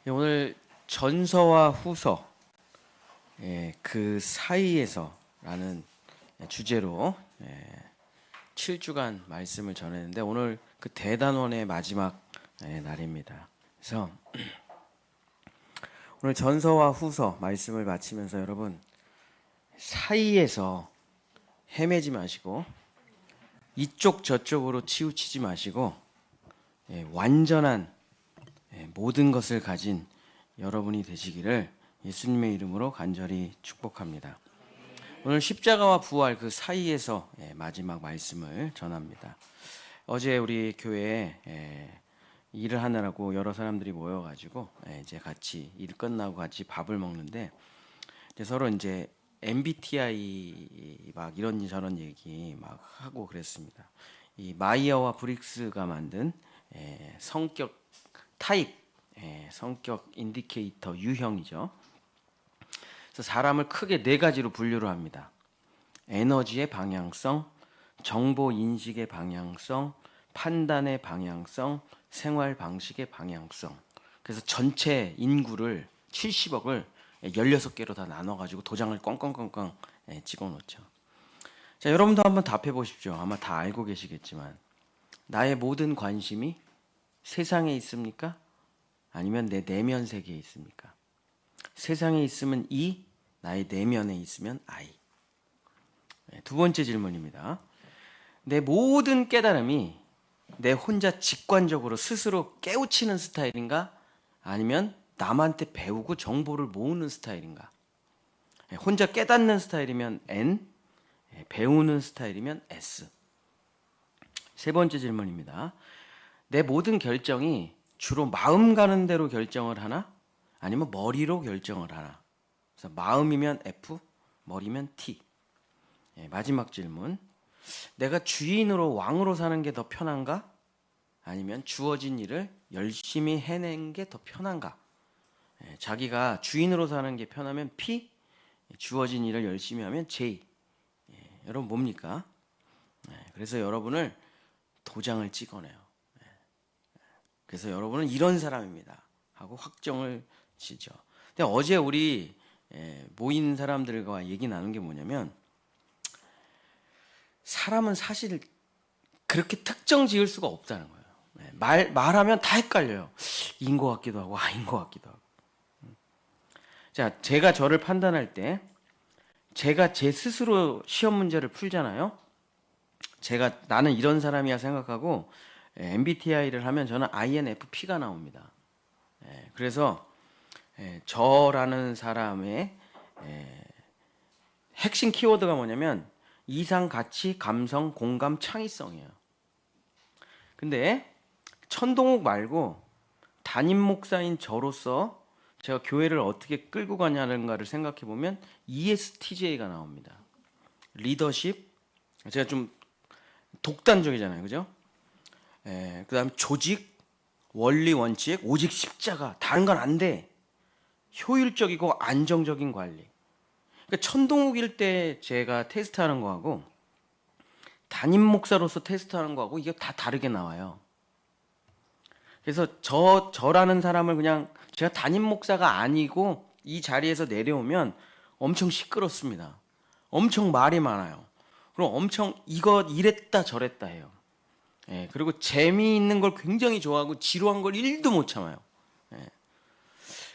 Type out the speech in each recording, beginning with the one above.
오늘 전서와 후서 그 사이에서라는 주제로 7주간 말씀을 전했는데 오늘 그 대단원의 마지막 날입니다. 그래서 오늘 전서와 후서 말씀을 마치면서 여러분 사이에서 헤매지 마시고 이쪽 저쪽으로 치우치지 마시고 완전한 모든 것을 가진 여러분이 되시기를 예수님의 이름으로 간절히 축복합니다. 오늘 십자가와 부활 그 사이에서 마지막 말씀을 전합니다. 어제 우리 교회에 일을 하느라고 여러 사람들이 모여가지고 이제 같이 일 끝나고 같이 밥을 먹는데 이제 서로 이제 MBTI 막 이런 저런 얘기 막 하고 그랬습니다. 이 마이어와 브릭스가 만든 성격 타입, 성격 인디케이터 유형이죠. 그래서 사람을 크게 네 가지로 분류를 합니다. 에너지의 방향성, 정보 인식의 방향성, 판단의 방향성, 생활 방식의 방향성. 그래서 전체 인구를 70억을 16개로 다 나눠가지고 도장을 꽝꽝꽝꽝 찍어 놓죠. 자, 여러분도 한번 답해 보십시오. 아마 다 알고 계시겠지만 나의 모든 관심이 세상에 있습니까? 아니면 내 내면 세계에 있습니까? 세상에 있으면 E, 나의 내면에 있으면 I. 두 번째 질문입니다. 내 모든 깨달음이 내 혼자 직관적으로 스스로 깨우치는 스타일인가? 아니면 남한테 배우고 정보를 모으는 스타일인가? 혼자 깨닫는 스타일이면 N, 배우는 스타일이면 S. 세 번째 질문입니다. 내 모든 결정이 주로 마음 가는 대로 결정을 하나? 아니면 머리로 결정을 하나? 그래서 마음이면 F, 머리면 T. 마지막 질문. 내가 주인으로 왕으로 사는 게 더 편한가? 아니면 주어진 일을 열심히 해낸 게 더 편한가? 자기가 주인으로 사는 게 편하면 P, 주어진 일을 열심히 하면 J. 여러분 뭡니까? 그래서 여러분을 도장을 찍어내요. 그래서 여러분은 이런 사람입니다 하고 확정을 지죠. 근데 어제 우리 모인 사람들과 얘기 나눈 게 뭐냐면 사람은 사실 그렇게 특정 지을 수가 없다는 거예요. 말하면 다 헷갈려요. 인 것 같기도 하고 아닌 것 같기도 하고. 자, 제가 저를 판단할 때 제가 제 스스로 시험 문제를 풀잖아요. 제가 나는 이런 사람이야 생각하고 MBTI를 하면 저는 INFP가 나옵니다. 그래서 저라는 사람의 핵심 키워드가 뭐냐면 이상, 가치, 감성, 공감, 창의성이에요. 근데 천동욱 말고 담임 목사인 저로서 제가 교회를 어떻게 끌고 가냐는가를 생각해 보면 ESTJ가 나옵니다. 리더십, 제가 좀 독단적이잖아요, 그죠? 그다음 조직, 원리 원칙, 오직 십자가, 다른 건 안 돼. 효율적이고 안정적인 관리. 그러니까 천동욱일 때 제가 테스트하는 거하고 담임 목사로서 테스트하는 거하고 이게 다 다르게 나와요. 그래서 저라는 사람을 그냥 제가 담임 목사가 아니고 이 자리에서 내려오면 엄청 시끄럽습니다. 엄청 말이 많아요. 그럼 엄청 이거 이랬다 저랬다 해요. 그리고 재미있는 걸 굉장히 좋아하고 지루한 걸 1도 못 참아요.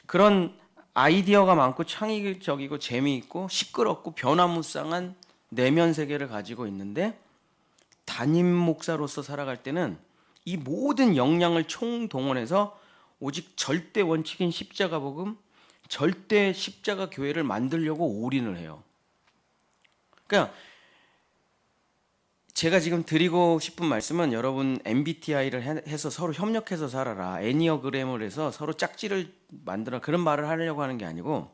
그런 아이디어가 많고 창의적이고 재미있고 시끄럽고 변화무쌍한 내면 세계를 가지고 있는데 담임 목사로서 살아갈 때는 이 모든 역량을 총동원해서 오직 절대 원칙인 십자가 복음, 절대 십자가 교회를 만들려고 올인을 해요. 그러니까 제가 지금 드리고 싶은 말씀은 여러분 MBTI를 해서 서로 협력해서 살아라. 애니어그램을 해서 서로 짝지를 만들어 그런 말을 하려고 하는 게 아니고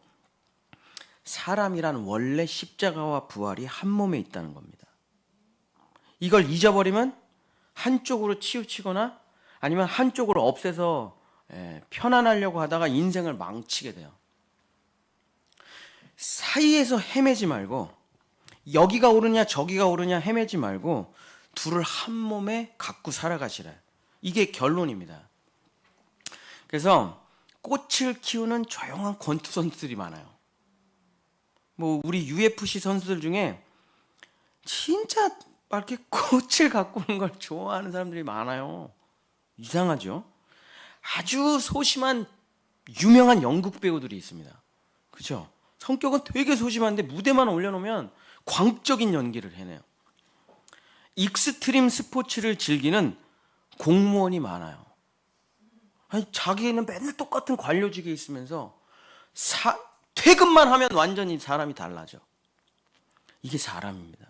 사람이란 원래 십자가와 부활이 한 몸에 있다는 겁니다. 이걸 잊어버리면 한쪽으로 치우치거나 아니면 한쪽으로 없애서 편안하려고 하다가 인생을 망치게 돼요. 사이에서 헤매지 말고 여기가 옳으냐 저기가 옳으냐 헤매지 말고 둘을 한 몸에 갖고 살아가시라. 이게 결론입니다. 그래서 꽃을 키우는 조용한 권투 선수들이 많아요. 뭐 우리 UFC 선수들 중에 진짜 막 이렇게 꽃을 가꾸는 걸 좋아하는 사람들이 많아요. 이상하죠? 아주 소심한 유명한 연극 배우들이 있습니다. 그렇죠? 성격은 되게 소심한데 무대만 올려놓으면 광적인 연기를 해내요. 익스트림 스포츠를 즐기는 공무원이 많아요. 아니, 자기는 맨날 똑같은 관료직에 있으면서 퇴근만 하면 완전히 사람이 달라져. 이게 사람입니다.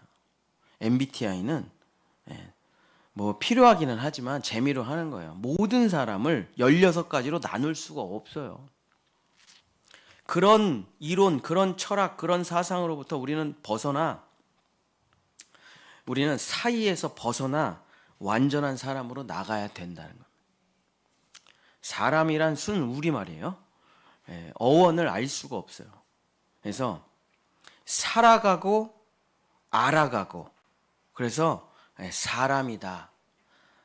MBTI는 뭐 필요하기는 하지만 재미로 하는 거예요. 모든 사람을 16가지로 나눌 수가 없어요. 그런 이론, 그런 철학, 그런 사상으로부터 우리는 사이에서 벗어나 완전한 사람으로 나가야 된다는 겁니다. 사람이란 순 우리말이에요. 어원을 알 수가 없어요. 그래서 살아가고 알아가고, 그래서 사람이다.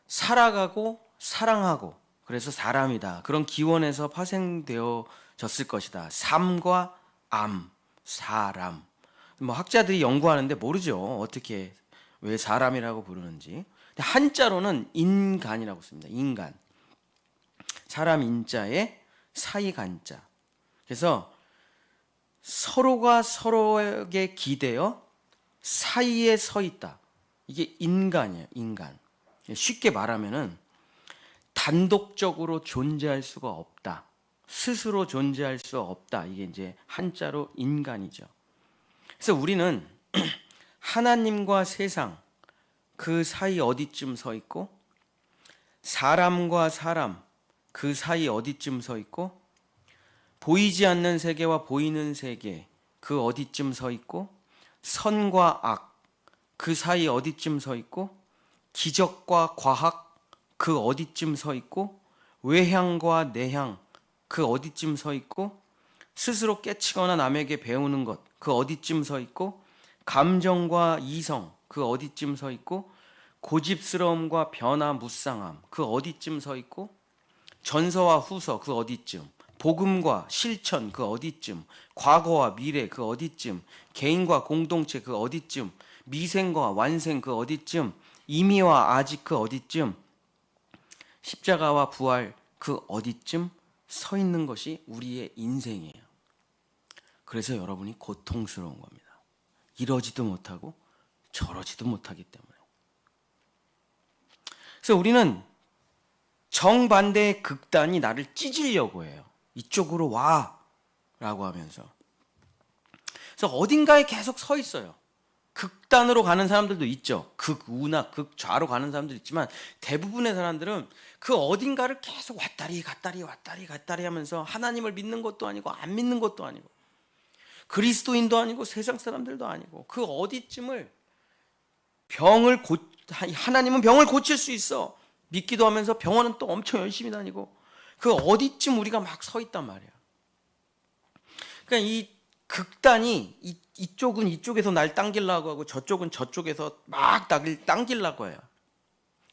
살아가고 사랑하고, 그래서 사람이다. 그런 기원에서 파생되어졌을 것이다. 삶과 암, 사람. 뭐 학자들이 연구하는데 모르죠. 어떻게 왜 사람이라고 부르는지. 한자로는 인간이라고 씁니다. 인간. 사람 인자에 사이 간자. 그래서 서로가 서로에게 기대어 사이에 서 있다. 이게 인간이에요. 인간. 쉽게 말하면은 단독적으로 존재할 수가 없다. 스스로 존재할 수 없다. 이게 이제 한자로 인간이죠. 그래서 우리는 하나님과 세상 그 사이 어디쯤 서 있고, 사람과 사람 그 사이 어디쯤 서 있고, 보이지 않는 세계와 보이는 세계 그 어디쯤 서 있고, 선과 악 그 사이 어디쯤 서 있고, 기적과 과학 그 어디쯤 서 있고, 외향과 내향 그 어디쯤 서 있고, 스스로 깨치거나 남에게 배우는 것 그 어디쯤 서 있고, 감정과 이성 그 어디쯤 서 있고, 고집스러움과 변화무쌍함 그 어디쯤 서 있고, 전서와 후서 그 어디쯤, 복음과 실천 그 어디쯤, 과거와 미래 그 어디쯤, 개인과 공동체 그 어디쯤, 미생과 완생 그 어디쯤, 임의와 아직 그 어디쯤, 십자가와 부활 그 어디쯤 서 있는 것이 우리의 인생이에요. 그래서 여러분이 고통스러운 겁니다. 이러지도 못하고 저러지도 못하기 때문에. 그래서 우리는 정반대의 극단이 나를 찢으려고 해요. 이쪽으로 와 라고 하면서. 그래서 어딘가에 계속 서 있어요. 극단으로 가는 사람들도 있죠. 극우나 극좌로 가는 사람도 있지만 대부분의 사람들은 그 어딘가를 계속 왔다리 갔다리 하면서 하나님을 믿는 것도 아니고 안 믿는 것도 아니고 그리스도인도 아니고 세상 사람들도 아니고 그 어디쯤을 하나님은 병을 고칠 수 있어. 믿기도 하면서 병원은 또 엄청 열심히 다니고 그 어디쯤 우리가 막 서 있단 말이야. 그러니까 이 극단이 이쪽은 이쪽에서 날 당기려고 하고 저쪽은 저쪽에서 막 나를 당기려고 해요.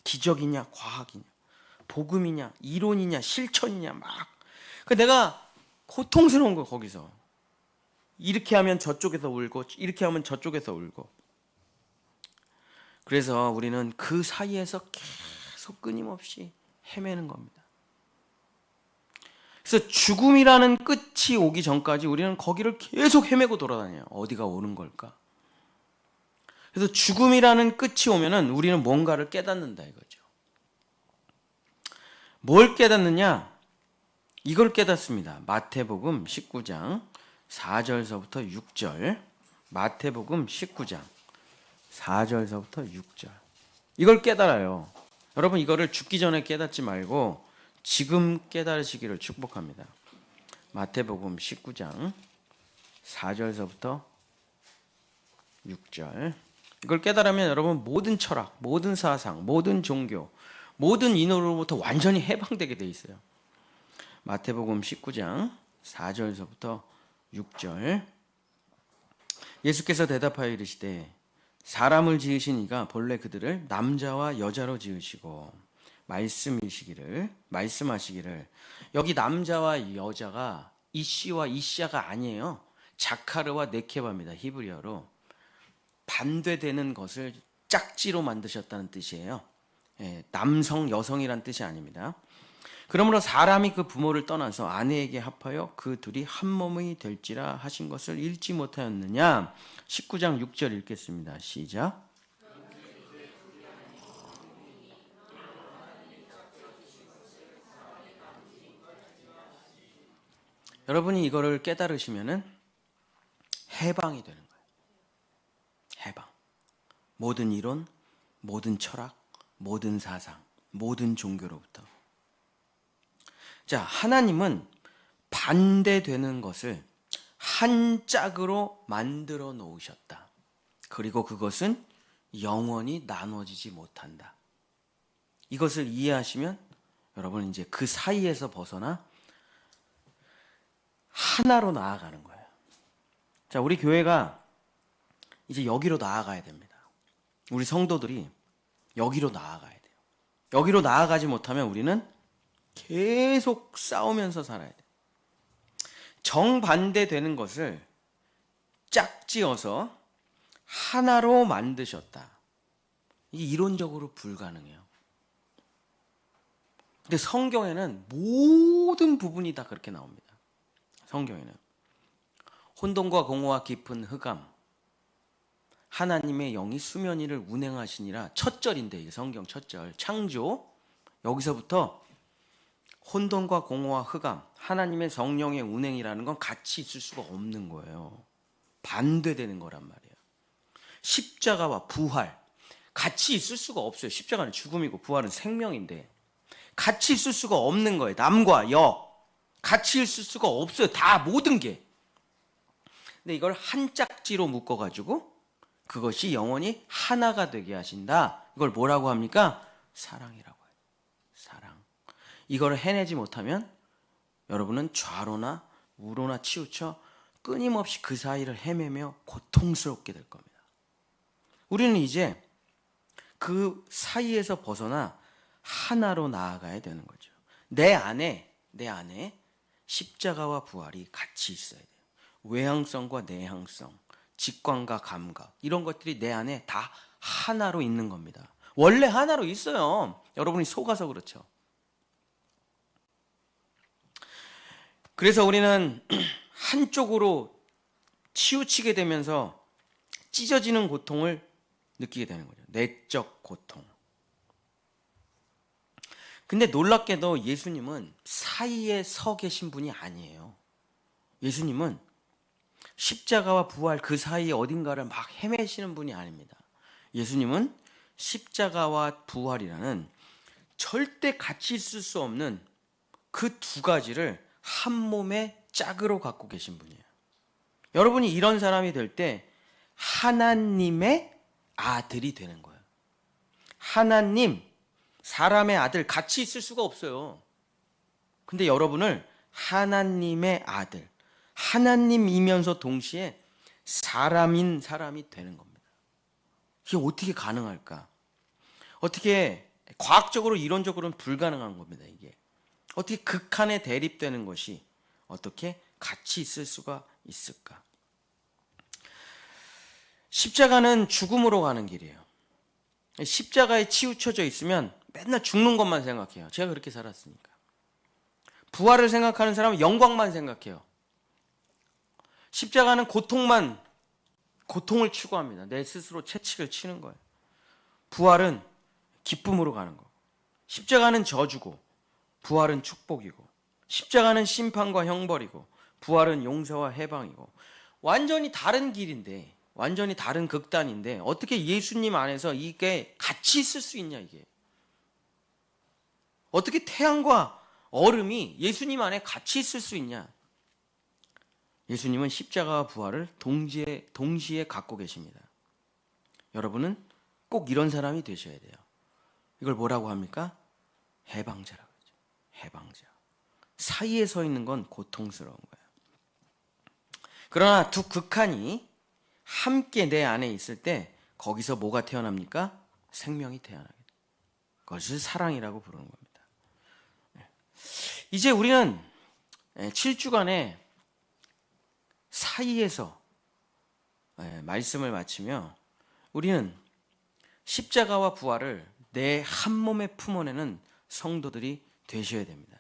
기적이냐 과학이냐 복음이냐 이론이냐 실천이냐 막. 그러니까 내가 고통스러운 거 거기서. 이렇게 하면 저쪽에서 울고 이렇게 하면 저쪽에서 울고. 그래서 우리는 그 사이에서 계속 끊임없이 헤매는 겁니다. 그래서 죽음이라는 끝이 오기 전까지 우리는 거기를 계속 헤매고 돌아다녀요. 어디가 오는 걸까? 그래서 죽음이라는 끝이 오면은 우리는 뭔가를 깨닫는다 이거죠. 뭘 깨닫느냐? 이걸 깨닫습니다. 마태복음 19장 4절서부터 6절. 마태복음 19장 4절서부터 6절. 이걸 깨달아요. 여러분 이거를 죽기 전에 깨닫지 말고 지금 깨달으시기를 축복합니다. 마태복음 19장 4절서부터 6절. 이걸 깨달으면 여러분 모든 철학, 모든 사상, 모든 종교, 모든 인호로부터 완전히 해방되게 돼 있어요. 마태복음 19장 4절서부터 6절. 예수께서 대답하여 이르시되 사람을 지으신 이가 본래 그들을 남자와 여자로 지으시고 말씀하시기를 여기 남자와 여자가 이씨와 이씨아가 아니에요. 자카르와 네케바입니다. 히브리어로 반대되는 것을 짝지로 만드셨다는 뜻이에요. 남성 여성이란 뜻이 아닙니다. 그러므로 사람이 그 부모를 떠나서 아내에게 합하여 그 둘이 한 몸이 될지라 하신 것을 읽지 못하였느냐. 19장 6절 읽겠습니다. 시작. 여러분이 이거를 깨달으시면은 해방이 되는 거예요. 해방. 모든 이론, 모든 철학, 모든 사상, 모든 종교로부터. 자, 하나님은 반대되는 것을 한 짝으로 만들어 놓으셨다. 그리고 그것은 영원히 나눠지지 못한다. 이것을 이해하시면 여러분 이제 그 사이에서 벗어나 하나로 나아가는 거예요. 자, 우리 교회가 이제 여기로 나아가야 됩니다. 우리 성도들이 여기로 나아가야 돼요. 여기로 나아가지 못하면 우리는 계속 싸우면서 살아야 돼요. 정반대되는 것을 짝지어서 하나로 만드셨다. 이게 이론적으로 불가능해요. 근데 성경에는 모든 부분이 다 그렇게 나옵니다. 성경에는 혼돈과 공허와 깊은 흑암, 하나님의 영이 수면 위를 운행하시니라. 첫 절인데 이게 성경 첫 절 창조. 여기서부터 혼돈과 공허와 흑암, 하나님의 성령의 운행이라는 건 같이 있을 수가 없는 거예요. 반대되는 거란 말이에요. 십자가와 부활 같이 있을 수가 없어요. 십자가는 죽음이고 부활은 생명인데 같이 있을 수가 없는 거예요. 남과 여 같이 있을 수가 없어요. 다 모든 게. 근데 이걸 한 짝지로 묶어가지고 그것이 영원히 하나가 되게 하신다. 이걸 뭐라고 합니까? 사랑이라고 해요. 사랑. 이걸 해내지 못하면 여러분은 좌로나 우로나 치우쳐 끊임없이 그 사이를 헤매며 고통스럽게 될 겁니다. 우리는 이제 그 사이에서 벗어나 하나로 나아가야 되는 거죠. 내 안에 십자가와 부활이 같이 있어야 돼요. 외향성과 내향성, 직관과 감각, 이런 것들이 내 안에 다 하나로 있는 겁니다. 원래 하나로 있어요. 여러분이 속아서 그렇죠. 그래서 우리는 한쪽으로 치우치게 되면서 찢어지는 고통을 느끼게 되는 거죠. 내적 고통. 근데 놀랍게도 예수님은 사이에 서 계신 분이 아니에요. 예수님은 십자가와 부활 그 사이에 어딘가를 막 헤매시는 분이 아닙니다. 예수님은 십자가와 부활이라는 절대 같이 있을 수 없는 그 두 가지를 한 몸의 짝으로 갖고 계신 분이에요. 여러분이 이런 사람이 될 때 하나님의 아들이 되는 거예요. 하나님, 사람의 아들 같이 있을 수가 없어요. 근데 여러분을 하나님의 아들, 하나님이면서 동시에 사람인 사람이 되는 겁니다. 이게 어떻게 가능할까? 어떻게 과학적으로 이론적으로는 불가능한 겁니다. 이게 어떻게 극한에 대립되는 것이 어떻게 같이 있을 수가 있을까? 십자가는 죽음으로 가는 길이에요. 십자가에 치우쳐져 있으면 맨날 죽는 것만 생각해요. 제가 그렇게 살았으니까. 부활을 생각하는 사람은 영광만 생각해요. 십자가는 고통을 추구합니다. 내 스스로 채찍을 치는 거예요. 부활은 기쁨으로 가는 거고, 십자가는 저주고 부활은 축복이고, 십자가는 심판과 형벌이고 부활은 용서와 해방이고, 완전히 다른 길인데, 완전히 다른 극단인데 어떻게 예수님 안에서 이게 같이 있을 수 있냐. 이게 어떻게 태양과 얼음이 예수님 안에 같이 있을 수 있냐. 예수님은 십자가와 부활을 동시에 갖고 계십니다. 여러분은 꼭 이런 사람이 되셔야 돼요. 이걸 뭐라고 합니까? 해방자라고 하죠. 해방자. 사이에 서 있는 건 고통스러운 거예요. 그러나 두 극한이 함께 내 안에 있을 때 거기서 뭐가 태어납니까? 생명이 태어나게 돼요. 그것을 사랑이라고 부르는 겁니다. 이제 우리는 7주간의 사이에서 말씀을 마치며 우리는 십자가와 부활을 내 한 몸에 품어내는 성도들이 되셔야 됩니다.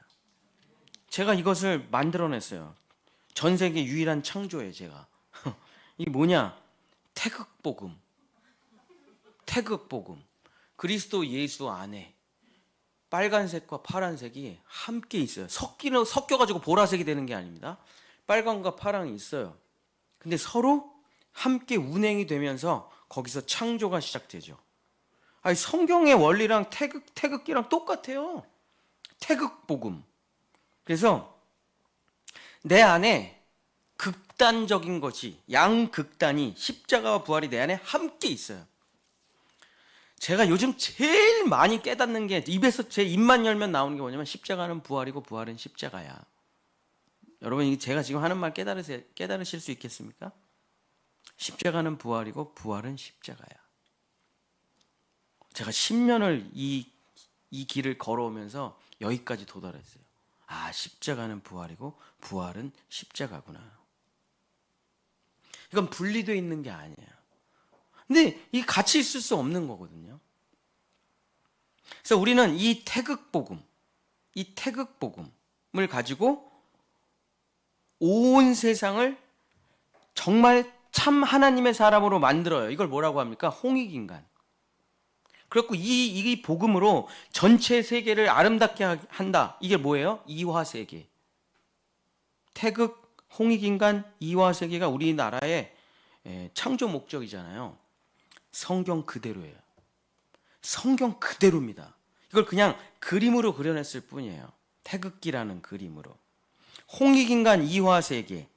제가 이것을 만들어냈어요. 전 세계 유일한 창조예요, 제가. 이게 뭐냐? 태극복음. 태극복음. 그리스도 예수 안에 빨간색과 파란색이 함께 있어요. 섞여가지고 보라색이 되는 게 아닙니다. 빨간과 파랑이 있어요. 근데 서로 함께 운행이 되면서 거기서 창조가 시작되죠. 아니, 성경의 원리랑 태극기랑 똑같아요. 태극복음. 그래서 내 안에 극단적인 것이, 양극단이, 십자가와 부활이 내 안에 함께 있어요. 제가 요즘 제일 많이 깨닫는 게, 입에서 제 입만 열면 나오는 게 뭐냐면 십자가는 부활이고 부활은 십자가야. 여러분, 제가 지금 하는 말 깨달으실 수 있겠습니까? 십자가는 부활이고 부활은 십자가야. 제가 10년을 이 길을 걸어오면서 여기까지 도달했어요. 아, 십자가는 부활이고 부활은 십자가구나. 이건 분리되어 있는 게 아니에요. 근데 이 같이 있을 수 없는 거거든요. 그래서 우리는 이 태극복음을 가지고 온 세상을 정말 참 하나님의 사람으로 만들어요. 이걸 뭐라고 합니까? 홍익인간. 그래갖고 이 복음으로 전체 세계를 아름답게 한다. 이게 뭐예요? 이화세계. 태극, 홍익인간, 이화세계가 우리나라의 창조 목적이잖아요. 성경 그대로예요. 성경 그대로입니다. 이걸 그냥 그림으로 그려냈을 뿐이에요. 태극기라는 그림으로. 홍익인간, 이화세계.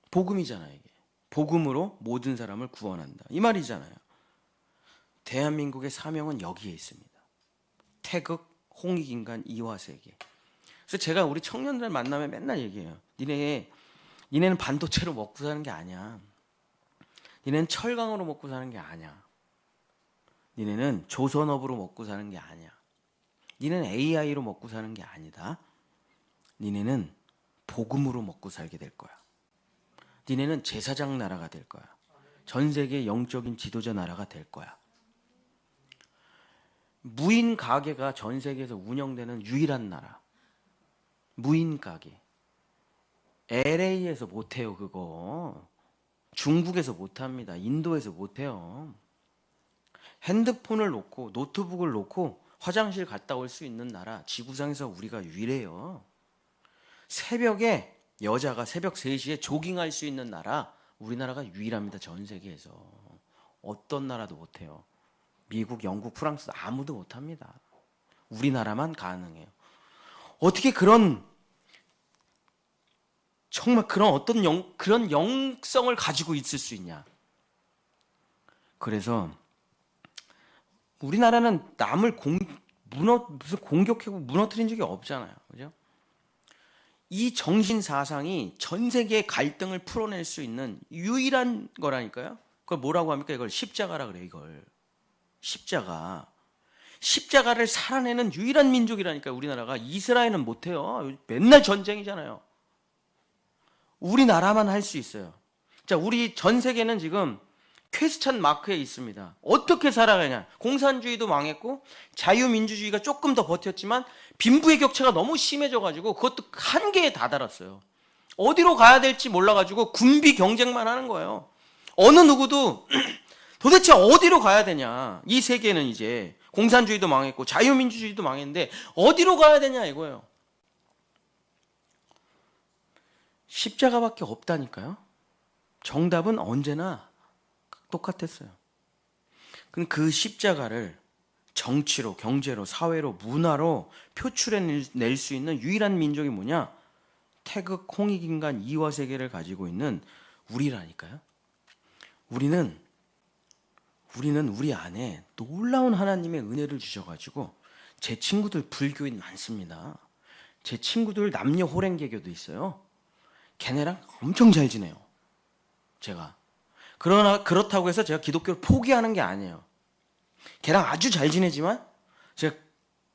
복음이잖아요. 이게. 복음으로 모든 사람을 구원한다. 이 말이잖아요. 대한민국의 사명은 여기에 있습니다. 태극, 홍익인간, 이화세계. 그래서 제가 우리 청년들 만나면 맨날 얘기해요. 니네는 반도체로 먹고 사는 게 아니야. 니네는 철강으로 먹고 사는 게 아니야. 니네는 조선업으로 먹고 사는 게 아니야. 니네는 AI로 먹고 사는 게 아니다. 니네는 복음으로 먹고 살게 될 거야. 니네는 제사장 나라가 될 거야. 전 세계 영적인 지도자 나라가 될 거야. 무인 가게가 전 세계에서 운영되는 유일한 나라. 무인 가게. LA에서 못해요, 그거. 중국에서 못합니다. 인도에서 못해요. 핸드폰을 놓고 노트북을 놓고 화장실 갔다 올 수 있는 나라, 지구상에서 우리가 유일해요. 새벽에 여자가 새벽 3시에 조깅할 수 있는 나라, 우리나라가 유일합니다. 전 세계에서. 어떤 나라도 못해요. 미국, 영국, 프랑스 아무도 못합니다. 우리나라만 가능해요. 어떻게 정말 그런 어떤 그런 영성을 가지고 있을 수 있냐? 그래서 우리나라는 남을 무슨 공격하고 무너뜨린 적이 없잖아요. 그죠? 이 정신 사상이 전 세계의 갈등을 풀어낼 수 있는 유일한 거라니까요. 그걸 뭐라고 합니까? 이걸 십자가라 그래요. 이걸 십자가를 살아내는 유일한 민족이라니까요. 우리나라가. 이스라엘은 못해요. 맨날 전쟁이잖아요. 우리나라만 할 수 있어요. 자, 우리 전 세계는 지금 퀘스천 마크에 있습니다. 어떻게 살아가냐? 공산주의도 망했고 자유민주주의가 조금 더 버텼지만 빈부의 격차가 너무 심해져가지고 그것도 한계에 다다랐어요. 어디로 가야 될지 몰라가지고 군비 경쟁만 하는 거예요. 어느 누구도 도대체 어디로 가야 되냐? 이 세계는 이제 공산주의도 망했고 자유민주주의도 망했는데 어디로 가야 되냐 이거예요. 십자가밖에 없다니까요. 정답은 언제나 똑같았어요. 그 십자가를 정치로, 경제로, 사회로, 문화로 표출해낼 수 있는 유일한 민족이 뭐냐? 태극, 홍익인간, 이화세계를 가지고 있는 우리라니까요. 우리는 우리 안에 놀라운 하나님의 은혜를 주셔가지고 제 친구들 불교인 많습니다. 제 친구들 남녀 호랭개교도 있어요. 걔네랑 엄청 잘 지내요. 제가. 그러나 그렇다고 해서 제가 기독교를 포기하는 게 아니에요. 걔랑 아주 잘 지내지만 제가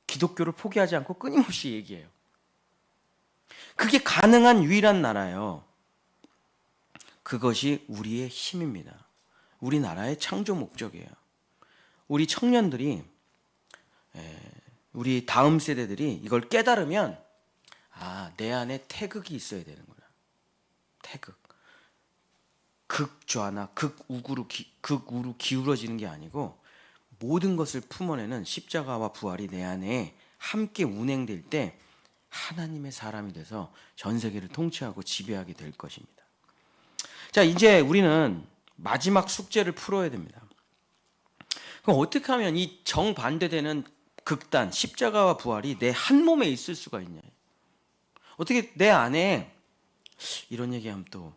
기독교를 포기하지 않고 끊임없이 얘기해요. 그게 가능한 유일한 나라예요. 그것이 우리의 힘입니다. 우리나라의 창조 목적이에요. 우리 청년들이, 우리 다음 세대들이 이걸 깨달으면 내 안에 태극이 있어야 되는구나. 태극. 극좌나 극우로 기울어지는 게 아니고 모든 것을 품어내는 십자가와 부활이 내 안에 함께 운행될 때 하나님의 사람이 돼서 전 세계를 통치하고 지배하게 될 것입니다. 자, 이제 우리는 마지막 숙제를 풀어야 됩니다. 그럼 어떻게 하면 이 정반대되는 극단, 십자가와 부활이 내 한 몸에 있을 수가 있냐? 어떻게 내 안에, 이런 얘기하면 또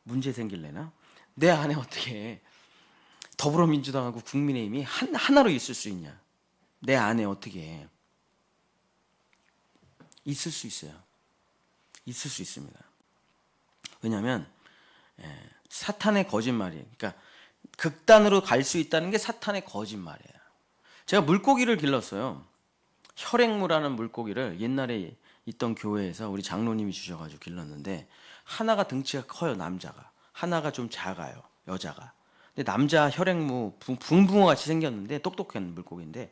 문제 생길래나? 내 안에 어떻게 더불어민주당하고 국민의힘이 하나로 있을 수 있냐? 내 안에 어떻게 있을 수 있어요? 있을 수 있습니다. 왜냐하면 사탄의 거짓말이에요. 그러니까 극단으로 갈 수 있다는 게 사탄의 거짓말이에요. 제가 물고기를 길렀어요. 혈액무라는 물고기를 옛날에 있던 교회에서 우리 장로님이 주셔가지고 길렀는데 하나가 등치가 커요, 남자가. 하나가 좀 작아요, 여자가. 근데 남자 혈액무 붕붕어 같이 생겼는데 똑똑한 물고기인데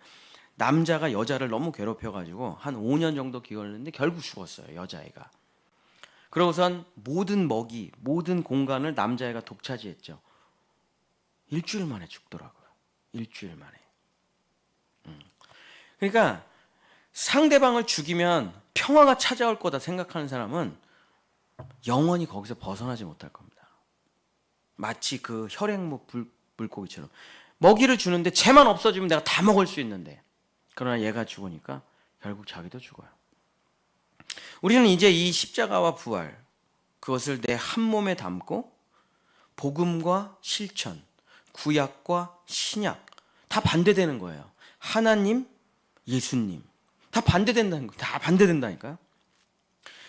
남자가 여자를 너무 괴롭혀가지고 한 5년 정도 기걸렸는데 결국 죽었어요, 여자애가. 그러고선 모든 먹이, 모든 공간을 남자애가 독차지했죠. 일주일 만에 죽더라고요. 일주일 만에. 그러니까 상대방을 죽이면 평화가 찾아올 거다 생각하는 사람은 영원히 거기서 벗어나지 못할 겁니다. 마치 그 혈액무 물고기처럼 먹이를 주는데 쟤만 없어지면 내가 다 먹을 수 있는데, 그러나 얘가 죽으니까 결국 자기도 죽어요. 우리는 이제 이 십자가와 부활, 그것을 내 한 몸에 담고 복음과 실천, 구약과 신약 다 반대되는 거예요. 하나님, 예수님 다 반대된다는 거, 다 반대된다니까요.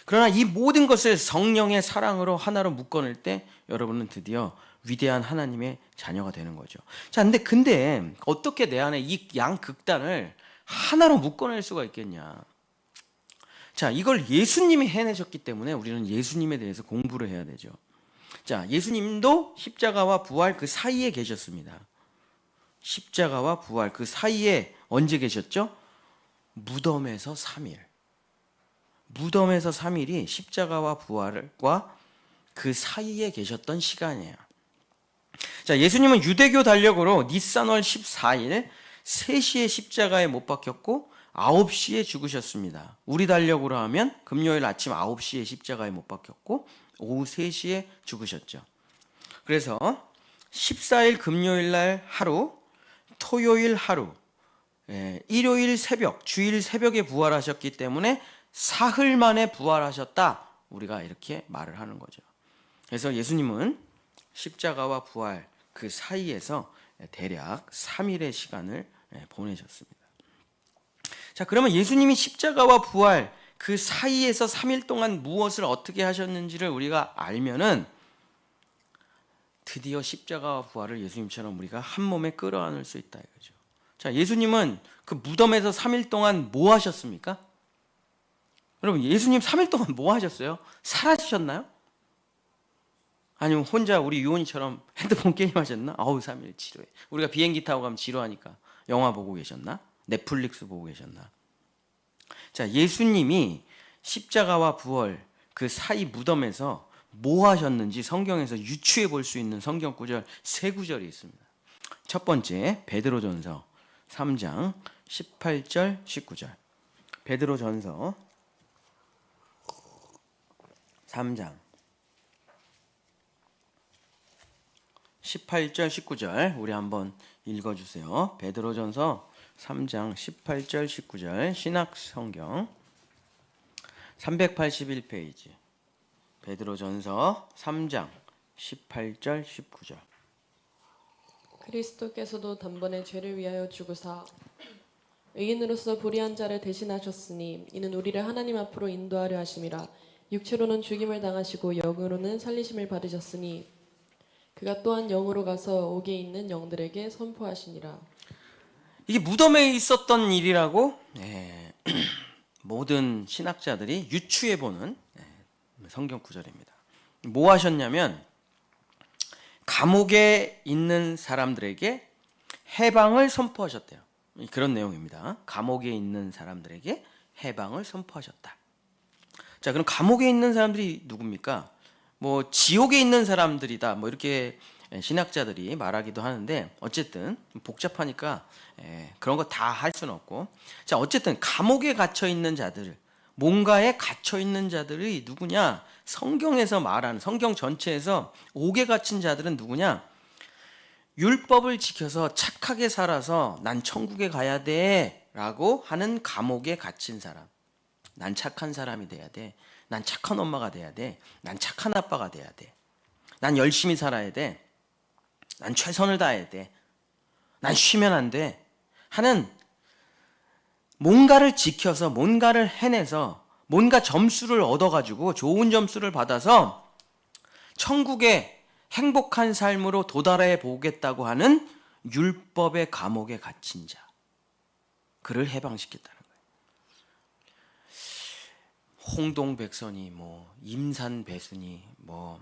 그러나 이 모든 것을 성령의 사랑으로 하나로 묶어낼 때 여러분은 드디어 위대한 하나님의 자녀가 되는 거죠. 자, 근데 어떻게 내 안에 이 양극단을 하나로 묶어낼 수가 있겠냐? 자, 이걸 예수님이 해내셨기 때문에 우리는 예수님에 대해서 공부를 해야 되죠. 자, 예수님도 십자가와 부활 그 사이에 계셨습니다. 십자가와 부활 그 사이에 언제 계셨죠? 무덤에서 3일. 무덤에서 3일이 십자가와 부활과 그 사이에 계셨던 시간이에요. 자, 예수님은 유대교 달력으로 니산월 14일 3시에 십자가에 못 박혔고 9시에 죽으셨습니다. 우리 달력으로 하면 금요일 아침 9시에 십자가에 못 박혔고 오후 3시에 죽으셨죠. 그래서 14일 금요일 날 하루, 토요일 하루, 일요일 새벽, 주일 새벽에 부활하셨기 때문에 사흘 만에 부활하셨다. 우리가 이렇게 말을 하는 거죠. 그래서 예수님은 십자가와 부활 그 사이에서 대략 3일의 시간을 보내셨습니다. 자, 그러면 예수님이 십자가와 부활 그 사이에서 3일 동안 무엇을 어떻게 하셨는지를 우리가 알면은 드디어 십자가와 부활을 예수님처럼 우리가 한 몸에 끌어안을 수 있다 이거죠. 자, 예수님은 그 무덤에서 3일 동안 뭐 하셨습니까? 여러분, 예수님 3일 동안 뭐 하셨어요? 사라지셨나요? 아니면 혼자 우리 유원이처럼 핸드폰 게임 하셨나? 3일 지루해. 우리가 비행기 타고 가면 지루하니까 영화 보고 계셨나? 넷플릭스 보고 계셨나? 자, 예수님이 십자가와 부활 그 사이 무덤에서 뭐 하셨는지 성경에서 유추해 볼 수 있는 성경 구절 3구절이 있습니다. 첫 번째, 베드로전서 3장 18절 19절. 베드로전서 3장 18절 19절 우리 한번 읽어주세요. 베드로전서 3장 18절 19절 신약성경 381페이지 베드로전서 3장 18절 19절. 그리스도께서도 단번에 죄를 위하여 죽으사 의인으로서 불의한 자를 대신하셨으니 이는 우리를 하나님 앞으로 인도하려 하심이라. 육체로는 죽임을 당하시고 영으로는 살리심을 받으셨으니 그가 또한 영으로 가서 옥에 있는 영들에게 선포하시니라. 이게 무덤에 있었던 일이라고 모든 신학자들이 유추해 보는 성경 구절입니다. 뭐 하셨냐면 감옥에 있는 사람들에게 해방을 선포하셨대요. 그런 내용입니다. 감옥에 있는 사람들에게 해방을 선포하셨다. 자, 그럼 감옥에 있는 사람들이 누굽니까? 뭐 지옥에 있는 사람들이다. 뭐 이렇게 신학자들이 말하기도 하는데 어쨌든 복잡하니까 그런 거 다 할 수는 없고, 자, 어쨌든 감옥에 갇혀 있는 자들, 뭔가에 갇혀 있는 자들이 누구냐? 성경에서 말하는, 성경 전체에서 옥에 갇힌 자들은 누구냐? 율법을 지켜서 착하게 살아서 난 천국에 가야 돼 라고 하는 감옥에 갇힌 사람. 난 착한 사람이 돼야 돼. 난 착한 엄마가 돼야 돼. 난 착한 아빠가 돼야 돼. 난 열심히 살아야 돼. 난 최선을 다해야 돼. 난 쉬면 안 돼. 하는, 뭔가를 지켜서 뭔가를 해내서 뭔가 점수를 얻어가지고 좋은 점수를 받아서 천국의 행복한 삶으로 도달해 보겠다고 하는 율법의 감옥에 갇힌 자, 그를 해방시켰다는 거예요. 홍동백선이 뭐 임산배순이 뭐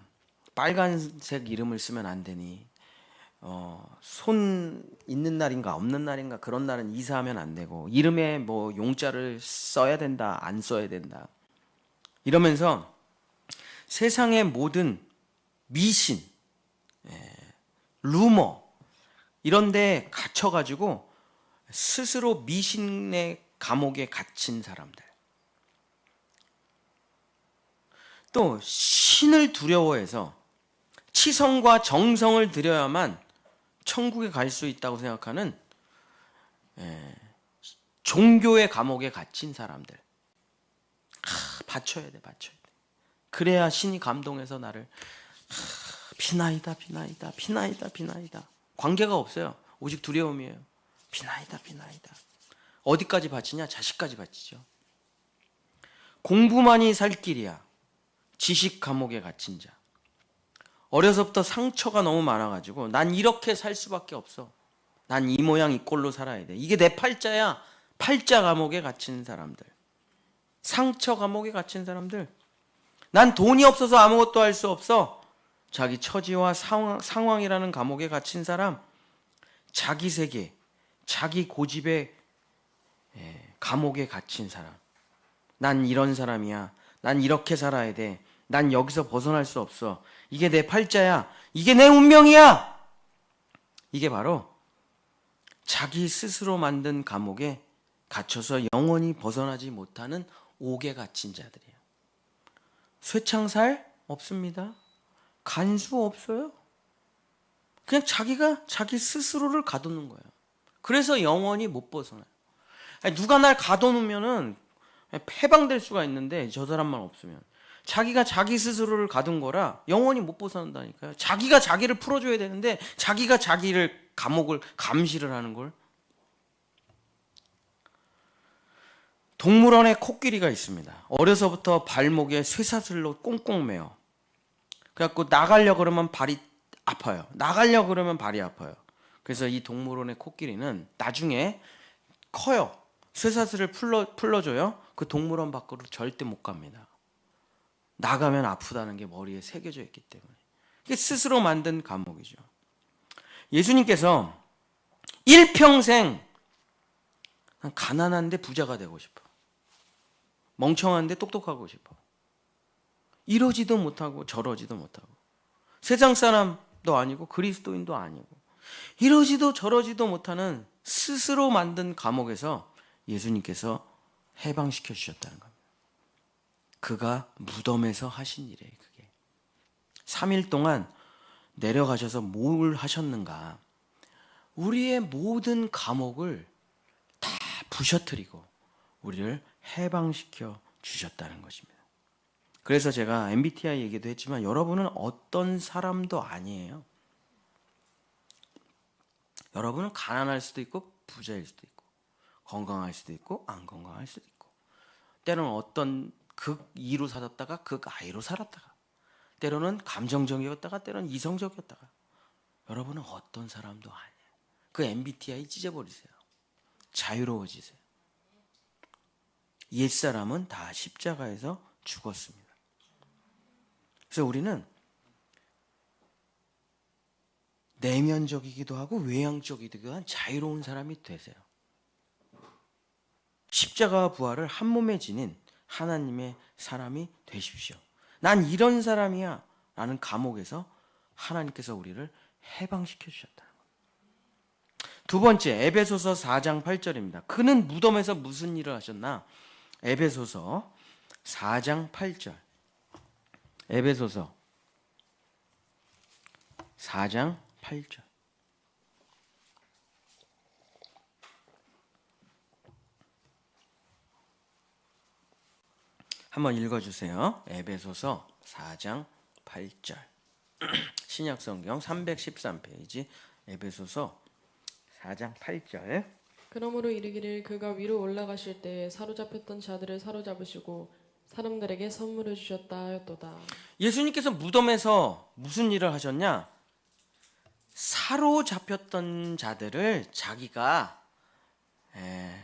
빨간색 이름을 쓰면 안 되니 손 있는 날인가 없는 날인가 그런 날은 이사하면 안 되고 이름에 뭐 용자를 써야 된다 안 써야 된다 이러면서 세상의 모든 미신, 루머 이런 데 갇혀가지고 스스로 미신의 감옥에 갇힌 사람들, 또 신을 두려워해서 치성과 정성을 들여야만 천국에 갈 수 있다고 생각하는 종교의 감옥에 갇힌 사람들, 바쳐야 돼, 바쳐야 돼. 그래야 신이 감동해서 나를 비나이다, 비나이다, 비나이다, 비나이다. 관계가 없어요. 오직 두려움이에요. 비나이다, 비나이다. 어디까지 바치냐? 자식까지 바치죠. 공부만이 살 길이야. 지식 감옥에 갇힌 자. 어려서부터 상처가 너무 많아가지고 난 이렇게 살 수밖에 없어. 난 이 모양 이 꼴로 살아야 돼. 이게 내 팔자야. 팔자 감옥에 갇힌 사람들. 상처 감옥에 갇힌 사람들. 난 돈이 없어서 아무것도 할 수 없어. 자기 처지와 상황이라는 감옥에 갇힌 사람. 자기 세계, 자기 고집의 감옥에 갇힌 사람. 난 이런 사람이야. 난 이렇게 살아야 돼. 난 여기서 벗어날 수 없어. 이게 내 팔자야. 이게 내 운명이야. 이게 바로 자기 스스로 만든 감옥에 갇혀서 영원히 벗어나지 못하는 옥에 갇힌 자들이에요. 쇠창살 없습니다. 간수 없어요. 그냥 자기가 자기 스스로를 가두는 거예요. 그래서 영원히 못 벗어나요. 누가 날 가둬놓으면은 해방될 수가 있는데 저 사람만 없으면 자기가 자기 스스로를 가둔 거라 영원히 못 벗어난다니까요. 자기가 자기를 풀어줘야 되는데 자기가 자기를 감옥을 감시를 하는 걸. 동물원에 코끼리가 있습니다. 어려서부터 발목에 쇠사슬로 꽁꽁 매요. 그래갖고 나가려고 그러면 발이 아파요. 나가려고 그러면 발이 아파요. 그래서 이 동물원의 코끼리는 나중에 커요. 쇠사슬을 풀러줘요. 그 동물원 밖으로 절대 못 갑니다. 나가면 아프다는 게 머리에 새겨져 있기 때문에. 이게 스스로 만든 감옥이죠. 예수님께서 일평생 가난한데 부자가 되고 싶어. 멍청한데 똑똑하고 싶어. 이러지도 못하고 저러지도 못하고. 세상 사람도 아니고 그리스도인도 아니고. 이러지도 저러지도 못하는 스스로 만든 감옥에서 예수님께서 해방시켜 주셨다는 겁니다. 그가 무덤에서 하신 일이에요. 그게 3일 동안 내려가셔서 뭘 하셨는가. 우리의 모든 감옥을 다 부셔뜨리고 우리를 해방시켜 주셨다는 것입니다. 그래서 제가 MBTI 얘기도 했지만 여러분은 어떤 사람도 아니에요. 여러분은 가난할 수도 있고 부자일 수도 있고 건강할 수도 있고 안 건강할 수도 있고 때로는 어떤 극2로 살았다가 극I로 살았다가 때로는 감정적이었다가 때로는 이성적이었다가 여러분은 어떤 사람도 아니에요. 그 MBTI 찢어버리세요. 자유로워지세요. 옛사람은 다 십자가에서 죽었습니다. 그래서 우리는 내면적이기도 하고 외향적이기도 한 자유로운 사람이 되세요. 십자가와 부활을 한 몸에 지닌 하나님의 사람이 되십시오. 난 이런 사람이야 라는 감옥에서 하나님께서 우리를 해방시켜 주셨다는 겁니다. 두 번째, 에베소서 4장 8절입니다. 그는 무덤에서 무슨 일을 하셨나? 에베소서 4장 8절. 에베소서 4장 8절. 한번 읽어주세요. 에베소서 4장 8절. 신약성경 313페이지 에베소서 4장 8절. 그러므로 이르기를 그가 위로 올라가실 때에 사로잡혔던 자들을 사로잡으시고 사람들에게 선물을 주셨다 하였도다. 예수님께서 무덤에서 무슨 일을 하셨냐? 사로잡혔던 자들을 자기가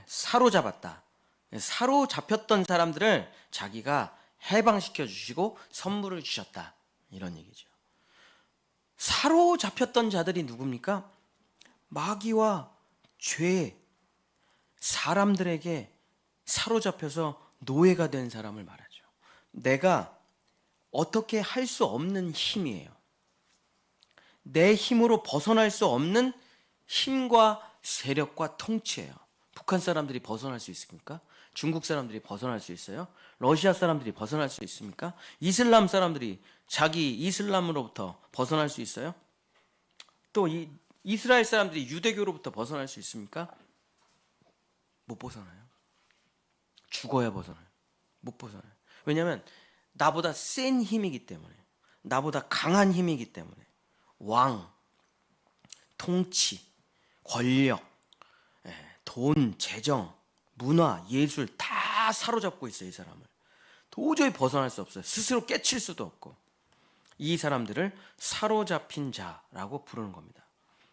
사로잡았다. 사로잡혔던 사람들을 자기가 해방시켜 주시고 선물을 주셨다. 이런 얘기죠. 사로잡혔던 자들이 누굽니까? 마귀와 죄, 사람들에게 사로잡혀서 노예가 된 사람을 말하죠. 내가 어떻게 할 수 없는 힘이에요. 내 힘으로 벗어날 수 없는 힘과 세력과 통치예요. 북한 사람들이 벗어날 수 있습니까? 중국 사람들이 벗어날 수 있어요? 러시아 사람들이 벗어날 수 있습니까? 이슬람 사람들이 자기 이슬람으로부터 벗어날 수 있어요? 또 이스라엘 사람들이 유대교로부터 벗어날 수 있습니까? 못 벗어나요. 죽어야 벗어나요. 못 벗어나요. 왜냐하면 나보다 센 힘이기 때문에, 나보다 강한 힘이기 때문에 왕, 통치, 권력, 돈, 재정, 문화, 예술 다 사로잡고 있어요. 이 사람을 도저히 벗어날 수 없어요. 스스로 깨칠 수도 없고. 이 사람들을 사로잡힌 자라고 부르는 겁니다.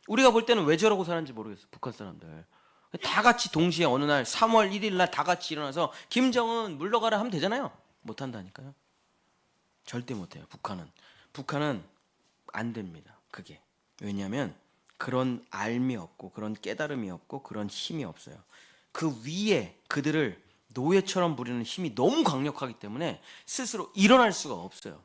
우리가 볼 때는 왜 저러고 사는지 모르겠어요. 북한 사람들 다 같이 동시에 어느 날 3월 1일 날 다 같이 일어나서 김정은 물러가라 하면 되잖아요. 못한다니까요. 절대 못해요. 북한은 안 됩니다. 그게 왜냐하면 그런 알미 없고 그런 깨달음이 없고 그런 힘이 없어요. 그 위에 그들을 노예처럼 부리는 힘이 너무 강력하기 때문에 스스로 일어날 수가 없어요.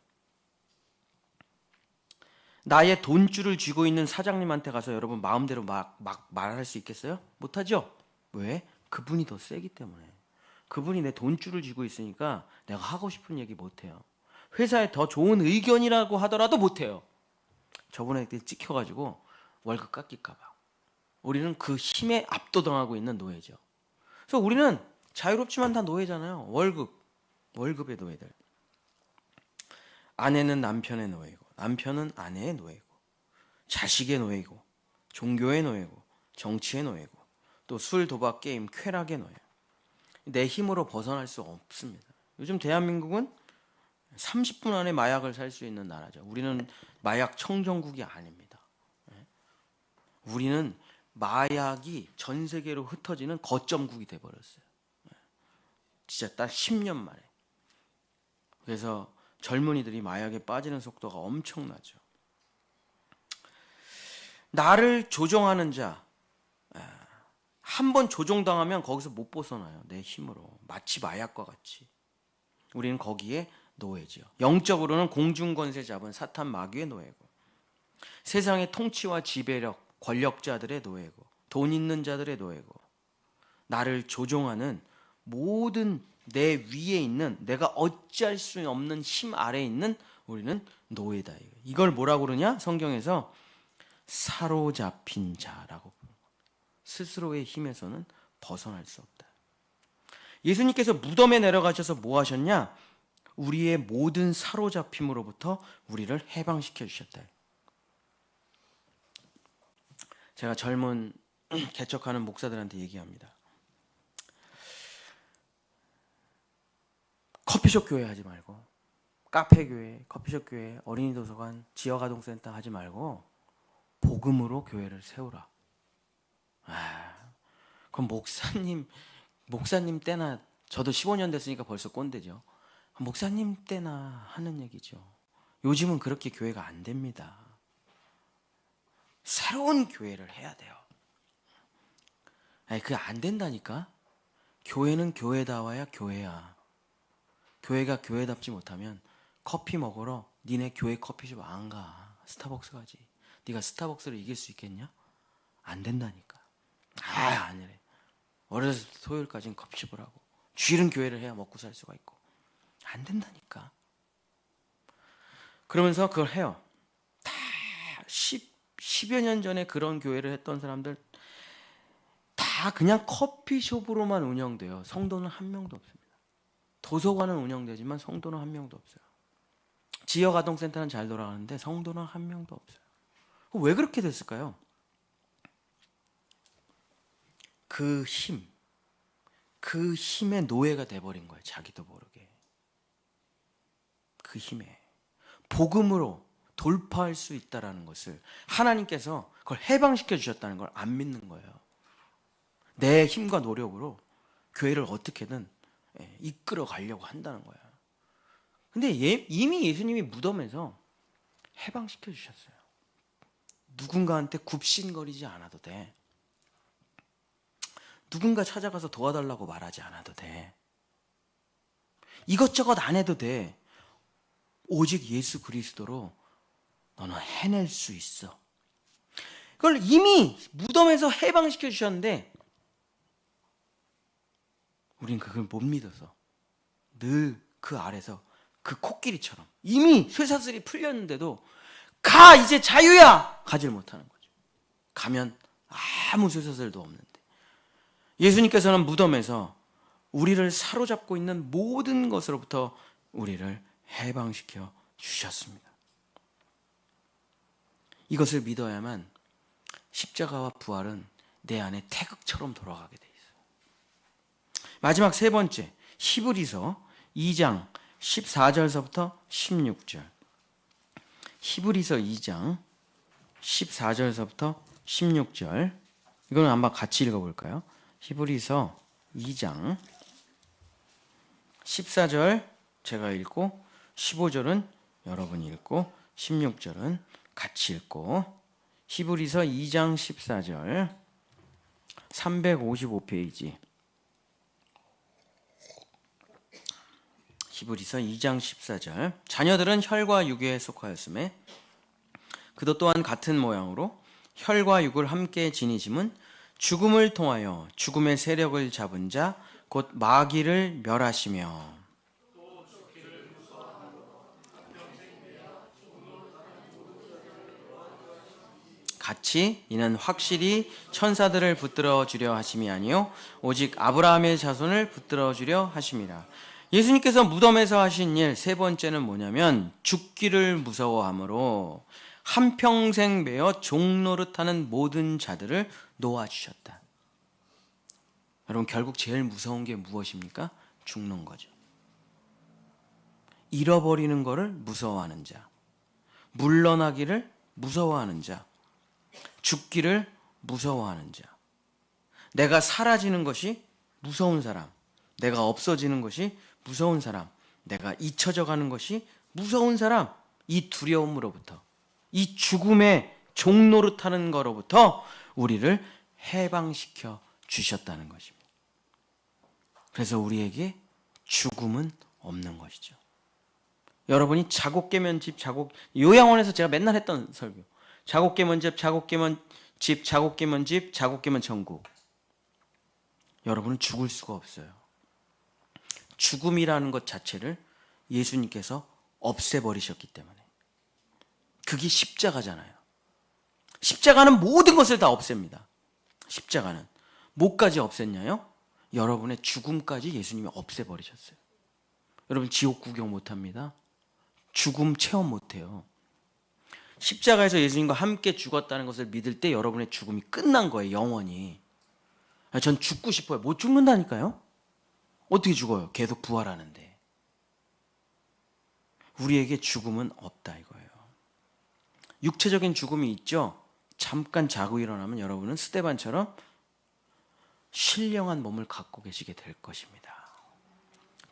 나의 돈줄을 쥐고 있는 사장님한테 가서 여러분 마음대로 막 말할 수 있겠어요? 못하죠? 왜? 그분이 더 세기 때문에. 그분이 내 돈줄을 쥐고 있으니까 내가 하고 싶은 얘기 못해요. 회사에 더 좋은 의견이라고 하더라도 못해요. 저번에 찍혀가지고 월급 깎일까 봐. 우리는 그 힘에 압도당하고 있는 노예죠. 그래서 우리는 자유롭지만 다 노예잖아요. 월급의 노예들. 아내는 남편의 노예고, 남편은 아내의 노예고, 자식의 노예고, 종교의 노예고, 정치의 노예고, 또 술, 도박, 게임, 쾌락의 노예. 내 힘으로 벗어날 수 없습니다. 요즘 대한민국은 30분 안에 마약을 살 수 있는 나라죠. 우리는 마약 청정국이 아닙니다. 우리는 마약이 전 세계로 흩어지는 거점국이 돼버렸어요. 진짜 딱 10년 만에. 그래서 젊은이들이 마약에 빠지는 속도가 엄청나죠. 나를 조종하는 자, 한 번 조종당하면 거기서 못 벗어나요. 내 힘으로. 마치 마약과 같이. 우리는 거기에 노예죠. 영적으로는 공중권세 잡은 사탄 마귀의 노예고, 세상의 통치와 지배력, 권력자들의 노예고, 돈 있는 자들의 노예고, 나를 조종하는 모든 내 위에 있는 내가 어찌할 수 없는 힘 아래에 있는 우리는 노예다. 이걸 뭐라고 그러냐? 성경에서 사로잡힌 자라고 부르는 겁니다. 스스로의 힘에서는 벗어날 수 없다. 예수님께서 무덤에 내려가셔서 뭐 하셨냐? 우리의 모든 사로잡힘으로부터 우리를 해방시켜 주셨다. 제가 젊은 개척하는 목사들한테 얘기합니다. 커피숍 교회 하지 말고, 카페 교회, 커피숍 교회, 어린이 도서관, 지역 아동센터 하지 말고 복음으로 교회를 세우라. 그럼 목사님 때나, 저도 15년 됐으니까 벌써 꼰대죠. 목사님 때나 하는 얘기죠. 요즘은 그렇게 교회가 안 됩니다. 새로운 교회를 해야 돼요. 그게 안 된다니까. 교회는 교회다워야 교회야. 교회가 교회답지 못하면 커피 먹으러 니네 교회 커피숍 안 가. 스타벅스 가지. 네가 스타벅스를 이길 수 있겠냐? 안 된다니까. 아니래. 월요일부터 토요일까지는 커피숍을 하고 주일은 교회를 해야 먹고 살 수가 있고. 안 된다니까. 그러면서 그걸 해요. 다 10여 년 전에 그런 교회를 했던 사람들 다 그냥 커피숍으로만 운영돼요. 성도는 한 명도 없습니다. 도서관은 운영되지만 성도는 한 명도 없어요. 지역아동센터는 잘 돌아가는데 성도는 한 명도 없어요. 왜 그렇게 됐을까요? 그 힘의 노예가 돼버린 거예요. 자기도 모르게. 그 힘에. 복음으로 돌파할 수 있다는 것을 하나님께서 그걸 해방시켜 주셨다는 걸 안 믿는 거예요. 내 힘과 노력으로 교회를 어떻게든 이끌어 가려고 한다는 거야. 근데 이미 예수님이 무덤에서 해방시켜 주셨어요. 누군가한테 굽신거리지 않아도 돼. 누군가 찾아가서 도와달라고 말하지 않아도 돼. 이것저것 안 해도 돼. 오직 예수 그리스도로 너는 해낼 수 있어. 그걸 이미 무덤에서 해방시켜 주셨는데 우린 그걸 못 믿어서 늘 그 아래서 그 코끼리처럼 이미 쇠사슬이 풀렸는데도 가 이제 자유야! 가질 못하는 거죠. 가면 아무 쇠사슬도 없는데 예수님께서는 무덤에서 우리를 사로잡고 있는 모든 것으로부터 우리를 해방시켜 주셨습니다. 이것을 믿어야만 십자가와 부활은 내 안에 태극처럼 돌아가게 돼 있어요. 마지막 세 번째, 히브리서 2장 14절서부터 16절. 히브리서 2장 14절서부터 16절. 이거는 한번 같이 읽어볼까요? 히브리서 2장 14절 제가 읽고 15절은 여러분이 읽고 16절은 같이 읽고. 히브리서 2장 14절 355페이지. 히브리서 2장 14절. 자녀들은 혈과 육에 속하였음에 그도 또한 같은 모양으로 혈과 육을 함께 지니심은 죽음을 통하여 죽음의 세력을 잡은 자 곧 마귀를 멸하시며 같이 이는 확실히 천사들을 붙들어 주려 하심이 아니요 오직 아브라함의 자손을 붙들어 주려 하심이라. 예수님께서 무덤에서 하신 일 세 번째는 뭐냐면 죽기를 무서워함으로 한평생 매어 종노릇하는 모든 자들을 놓아주셨다. 여러분 결국 제일 무서운 게 무엇입니까? 죽는 거죠. 잃어버리는 거를 무서워하는 자, 물러나기를 무서워하는 자, 죽기를 무서워하는 자, 내가 사라지는 것이 무서운 사람, 내가 없어지는 것이 무서운 사람, 내가 잊혀져 가는 것이 무서운 사람, 이 두려움으로부터, 이 죽음의 종노릇하는 거로부터 우리를 해방시켜 주셨다는 것입니다. 그래서 우리에게 죽음은 없는 것이죠. 여러분이 자고 깨면 집, 요양원에서 제가 맨날 했던 설교. 자고 깨면 집, 자고 깨면 집, 자고 깨면 집, 자고 깨면 천국. 여러분은 죽을 수가 없어요. 죽음이라는 것 자체를 예수님께서 없애버리셨기 때문에. 그게 십자가잖아요. 십자가는 모든 것을 다 없앱니다. 십자가는 뭐까지 없앴냐요? 여러분의 죽음까지 예수님이 없애버리셨어요. 여러분 지옥 구경 못합니다. 죽음 체험 못해요. 십자가에서 예수님과 함께 죽었다는 것을 믿을 때 여러분의 죽음이 끝난 거예요. 영원히. 전 죽고 싶어요. 못 죽는다니까요. 어떻게 죽어요? 계속 부활하는데. 우리에게 죽음은 없다 이거예요. 육체적인 죽음이 있죠. 잠깐 자고 일어나면 여러분은 스데반처럼 신령한 몸을 갖고 계시게 될 것입니다.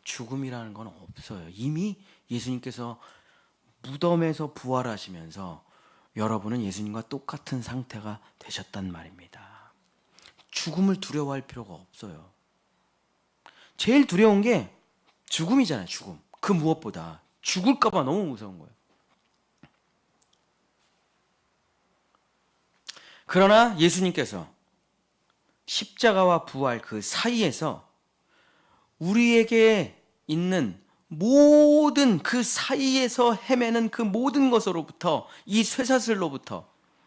죽음이라는 건 없어요. 이미 예수님께서 무덤에서 부활하시면서 여러분은 예수님과 똑같은 상태가 되셨단 말입니다. 죽음을 두려워할 필요가 없어요. 제일 두려운 게 죽음이잖아요. 죽음. 그 무엇보다 죽을까 봐 너무 무서운 거예요. 그러나 예수님께서 십자가와 부활 그 사이에서 우리에게 있는 모든 그 사이에서 헤매는 그 모든 것으로부터, 이 쇠사슬로부터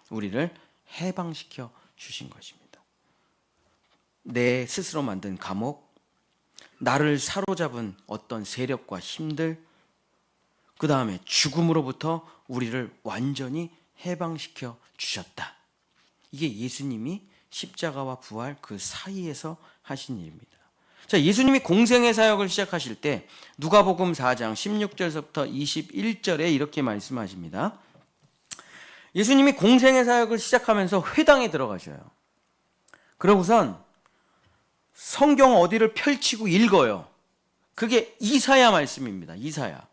우리를 해방시켜 주신 것입니다. 내 스스로 만든 감옥, 나를 사로잡은 어떤 세력과 힘들, 그 다음에 죽음으로부터 우리를 완전히 해방시켜 주셨다. 이게 예수님이 십자가와 부활 그 사이에서 하신 일입니다. 자, 예수님이 공생의 사역을 시작하실 때 누가복음 4장 16절부터 21절에 이렇게 말씀하십니다. 예수님이 공생의 사역을 시작하면서 회당에 들어가셔요. 그러고선 성경 어디를 펼치고 읽어요. 그게 이사야 말씀입니다. 이사야.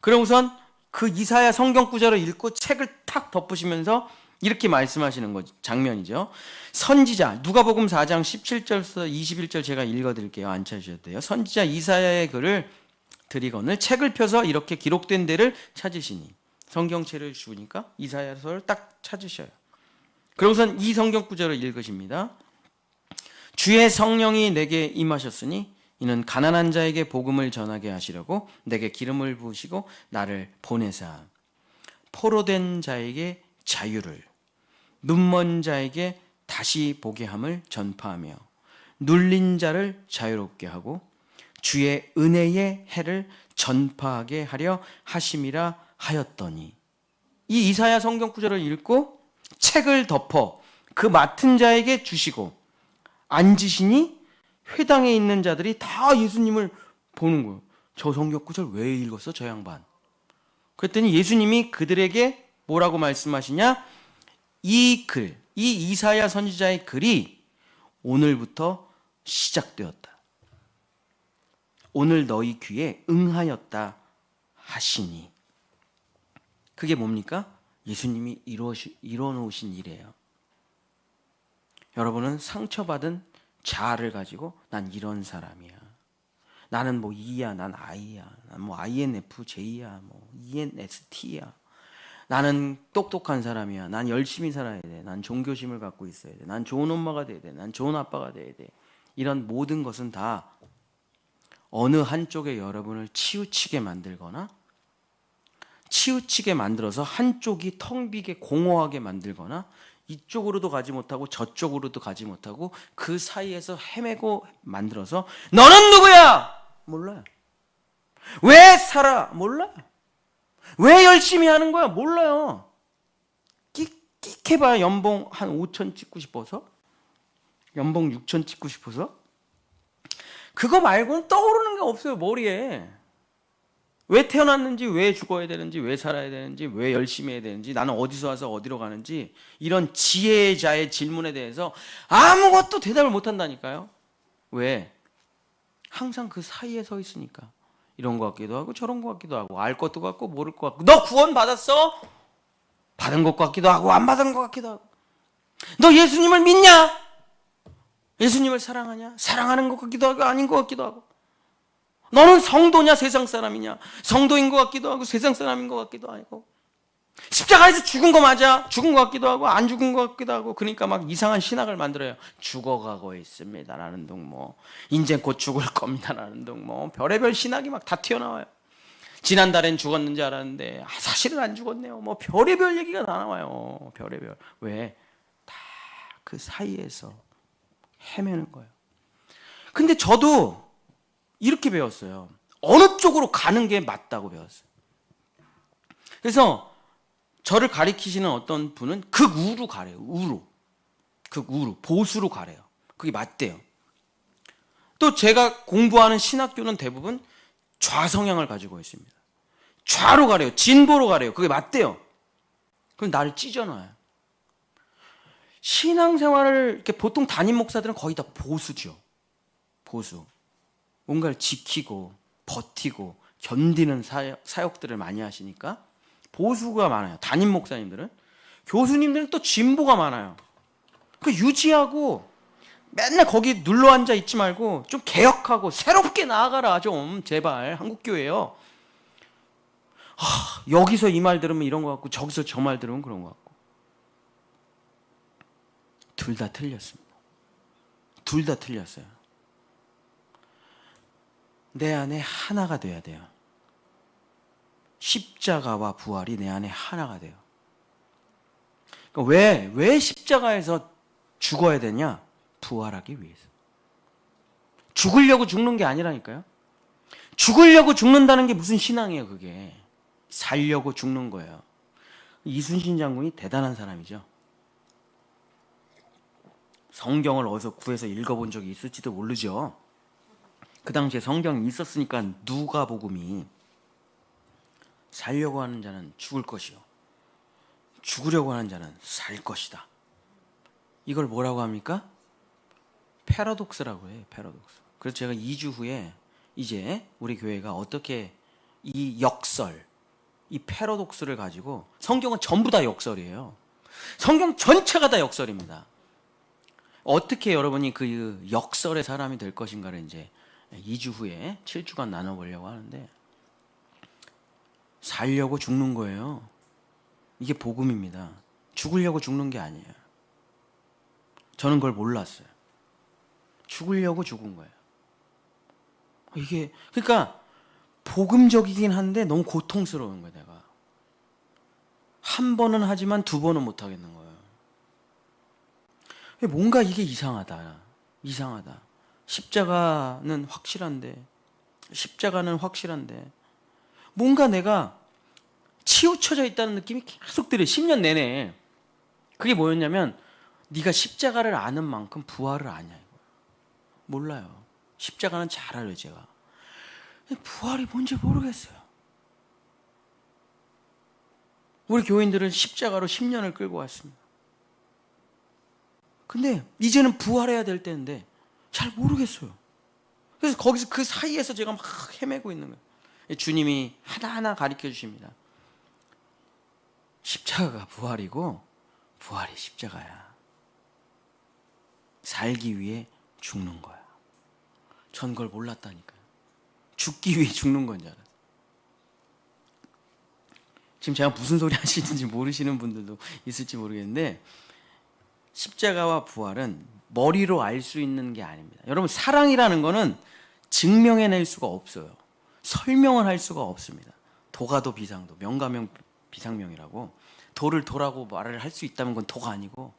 그러고선 그 이사야 성경 구절을 읽고 책을 탁 덮으시면서 이렇게 말씀하시는 거 장면이죠. 선지자 누가복음 4장 17절부터 21절 제가 읽어드릴게요. 안 찾으셔도 돼요. 선지자 이사야의 글을 드리거늘 책을 펴서 이렇게 기록된 데를 찾으시니, 성경책을 주니까 이사야서를 딱 찾으셔요. 그러고선 이 성경 구절을 읽으십니다. 주의 성령이 내게 임하셨으니 이는 가난한 자에게 복음을 전하게 하시려고 내게 기름을 부으시고 나를 보내사 포로된 자에게 자유를, 눈먼 자에게 다시 보게 함을 전파하며 눌린 자를 자유롭게 하고 주의 은혜의 해를 전파하게 하려 하심이라 하였더니, 이 이사야 성경 구절을 읽고 책을 덮어 그 맡은 자에게 주시고 앉으시니 회당에 있는 자들이 다 예수님을 보는 거예요. 저 성경 구절 왜 읽었어 저 양반? 그랬더니 예수님이 그들에게 뭐라고 말씀하시냐? 이 글, 이 이사야 선지자의 글이 오늘부터 시작되었다. 오늘 너희 귀에 응하였다 하시니. 그게 뭡니까? 예수님이 이뤄놓으신 일이에요. 여러분은 상처받은 자아를 가지고 난 이런 사람이야, 나는 뭐 E야, 난 I야, 난 뭐 INFJ야, 뭐 ENST야, 나는 똑똑한 사람이야, 난 열심히 살아야 돼, 난 종교심을 갖고 있어야 돼, 난 좋은 엄마가 돼야 돼, 난 좋은 아빠가 돼야 돼. 이런 모든 것은 다 어느 한쪽에 여러분을 치우치게 만들거나, 치우치게 만들어서 한쪽이 텅 비게 공허하게 만들거나, 이쪽으로도 가지 못하고 저쪽으로도 가지 못하고 그 사이에서 헤매고 만들어서 너는 누구야? 몰라요. 왜 살아? 몰라요. 왜 열심히 하는 거야? 몰라요. 끽해봐야 연봉 한 5천 찍고 싶어서, 연봉 6천 찍고 싶어서. 그거 말고는 떠오르는 게 없어요, 머리에. 왜 태어났는지, 왜 죽어야 되는지, 왜 살아야 되는지, 왜 열심히 해야 되는지, 나는 어디서 와서 어디로 가는지, 이런 지혜자의 질문에 대해서 아무것도 대답을 못 한다니까요. 왜? 항상 그 사이에 서 있으니까. 이런 것 같기도 하고 저런 것 같기도 하고, 알 것도 같고 모를 것 같고. 너 구원 받았어? 받은 것 같기도 하고 안 받은 것 같기도 하고. 너 예수님을 믿냐? 예수님을 사랑하냐? 사랑하는 것 같기도 하고 아닌 것 같기도 하고. 너는 성도냐 세상 사람이냐? 성도인 것 같기도 하고 세상 사람인 것 같기도 하고. 십자가에서 죽은 거 맞아? 죽은 것 같기도 하고 안 죽은 것 같기도 하고. 그러니까 막 이상한 신학을 만들어요. 죽어가고 있습니다 라는 둥, 뭐 인제 곧 죽을 겁니다 라는 둥, 뭐 별의별 신학이 막 다 튀어나와요. 지난달엔 죽었는지 알았는데 사실은 안 죽었네요. 뭐 별의별 얘기가 다 나와요. 별의별. 왜? 다 그 사이에서 헤매는 거예요. 근데 저도 이렇게 배웠어요. 어느 쪽으로 가는 게 맞다고 배웠어요. 그래서 저를 가리키시는 어떤 분은 극우로 가래요. 우로. 극우로. 보수로 가래요. 그게 맞대요. 또 제가 공부하는 신학교는 대부분 좌성향을 가지고 있습니다. 좌로 가래요. 진보로 가래요. 그게 맞대요. 그럼 나를 찢어놔요. 신앙생활을 이렇게 보통 담임 목사들은 거의 다 보수죠. 보수. 뭔가를 지키고 버티고 견디는 사역들을 많이 하시니까 보수가 많아요. 담임 목사님들은. 교수님들은 또 진보가 많아요. 그 유지하고 맨날 거기 눌러 앉아 있지 말고 좀 개혁하고 새롭게 나아가라 좀 제발 한국교회요. 여기서 이 말 들으면 이런 것 같고 저기서 저 말 들으면 그런 것 같고 둘 다 틀렸습니다. 둘 다 틀렸어요. 내 안에 하나가 돼야 돼요. 십자가와 부활이 내 안에 하나가 돼요. 그러니까 왜 십자가에서 죽어야 되냐? 부활하기 위해서. 죽으려고 죽는 게 아니라니까요. 죽으려고 죽는다는 게 무슨 신앙이에요, 그게. 살려고 죽는 거예요. 이순신 장군이 대단한 사람이죠. 성경을 어디서 구해서 읽어본 적이 있을지도 모르죠. 그 당시에 성경이 있었으니까 누가복음이 살려고 하는 자는 죽을 것이요 죽으려고 하는 자는 살 것이다. 이걸 뭐라고 합니까? 패러독스라고 해요. 패러독스. 그래서 제가 2주 후에 이제 우리 교회가 어떻게 이 역설, 이 패러독스를 가지고 성경은 전부 다 역설이에요. 성경 전체가 다 역설입니다. 어떻게 여러분이 그 역설의 사람이 될 것인가를 이제 2주 후에 7주간 나눠보려고 하는데 살려고 죽는 거예요. 이게 복음입니다. 죽으려고 죽는 게 아니에요. 저는 그걸 몰랐어요. 죽으려고 죽은 거예요. 이게 그러니까 복음적이긴 한데 너무 고통스러운 거예요. 내가 한 번은 하지만 두 번은 못 하겠는 거예요. 뭔가 이게 이상하다. 십자가는 확실한데 뭔가 내가 치우쳐져 있다는 느낌이 계속 들어요. 10년 내내. 그게 뭐였냐면 네가 십자가를 아는 만큼 부활을 아냐 이거예요. 몰라요. 십자가는 잘 알아요 제가. 부활이 뭔지 모르겠어요. 우리 교인들은 십자가로 10년을 끌고 왔습니다. 근데 이제는 부활해야 될 때인데 잘 모르겠어요. 그래서 거기서 그 사이에서 제가 막 헤매고 있는 거예요. 주님이 하나하나 가르쳐 주십니다. 십자가가 부활이고 부활이 십자가야. 살기 위해 죽는 거야. 전 그걸 몰랐다니까요. 죽기 위해 죽는 건 줄 알았어요. 지금 제가 무슨 소리 하시는지 모르시는 분들도 있을지 모르겠는데 십자가와 부활은 머리로 알 수 있는 게 아닙니다. 여러분 사랑이라는 거는 증명해낼 수가 없어요. 설명을 할 수가 없습니다. 도가도 비상도, 명가명 비상명이라고 도를 도라고 말을 할 수 있다면 그건 도가 아니고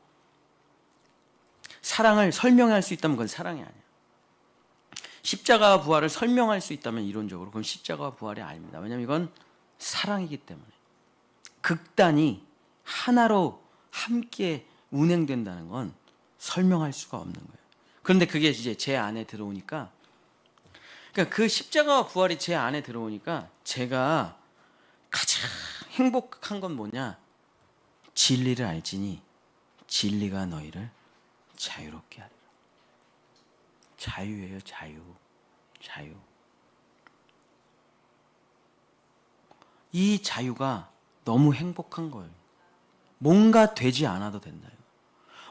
사랑을 설명할 수 있다면 그건 사랑이 아니에요. 십자가와 부활을 설명할 수 있다면 이론적으로 그건 십자가와 부활이 아닙니다. 왜냐하면 이건 사랑이기 때문에 극단이 하나로 함께 운행된다는 건 설명할 수가 없는 거예요. 그런데 그게 이제 제 안에 들어오니까 그러니까 그 십자가와 부활이 제 안에 들어오니까 제가 가장 행복한 건 뭐냐? 진리를 알지니 진리가 너희를 자유롭게 하리라. 자유예요, 자유. 이 자유가 너무 행복한 거예요. 뭔가 되지 않아도 된다 이거예요.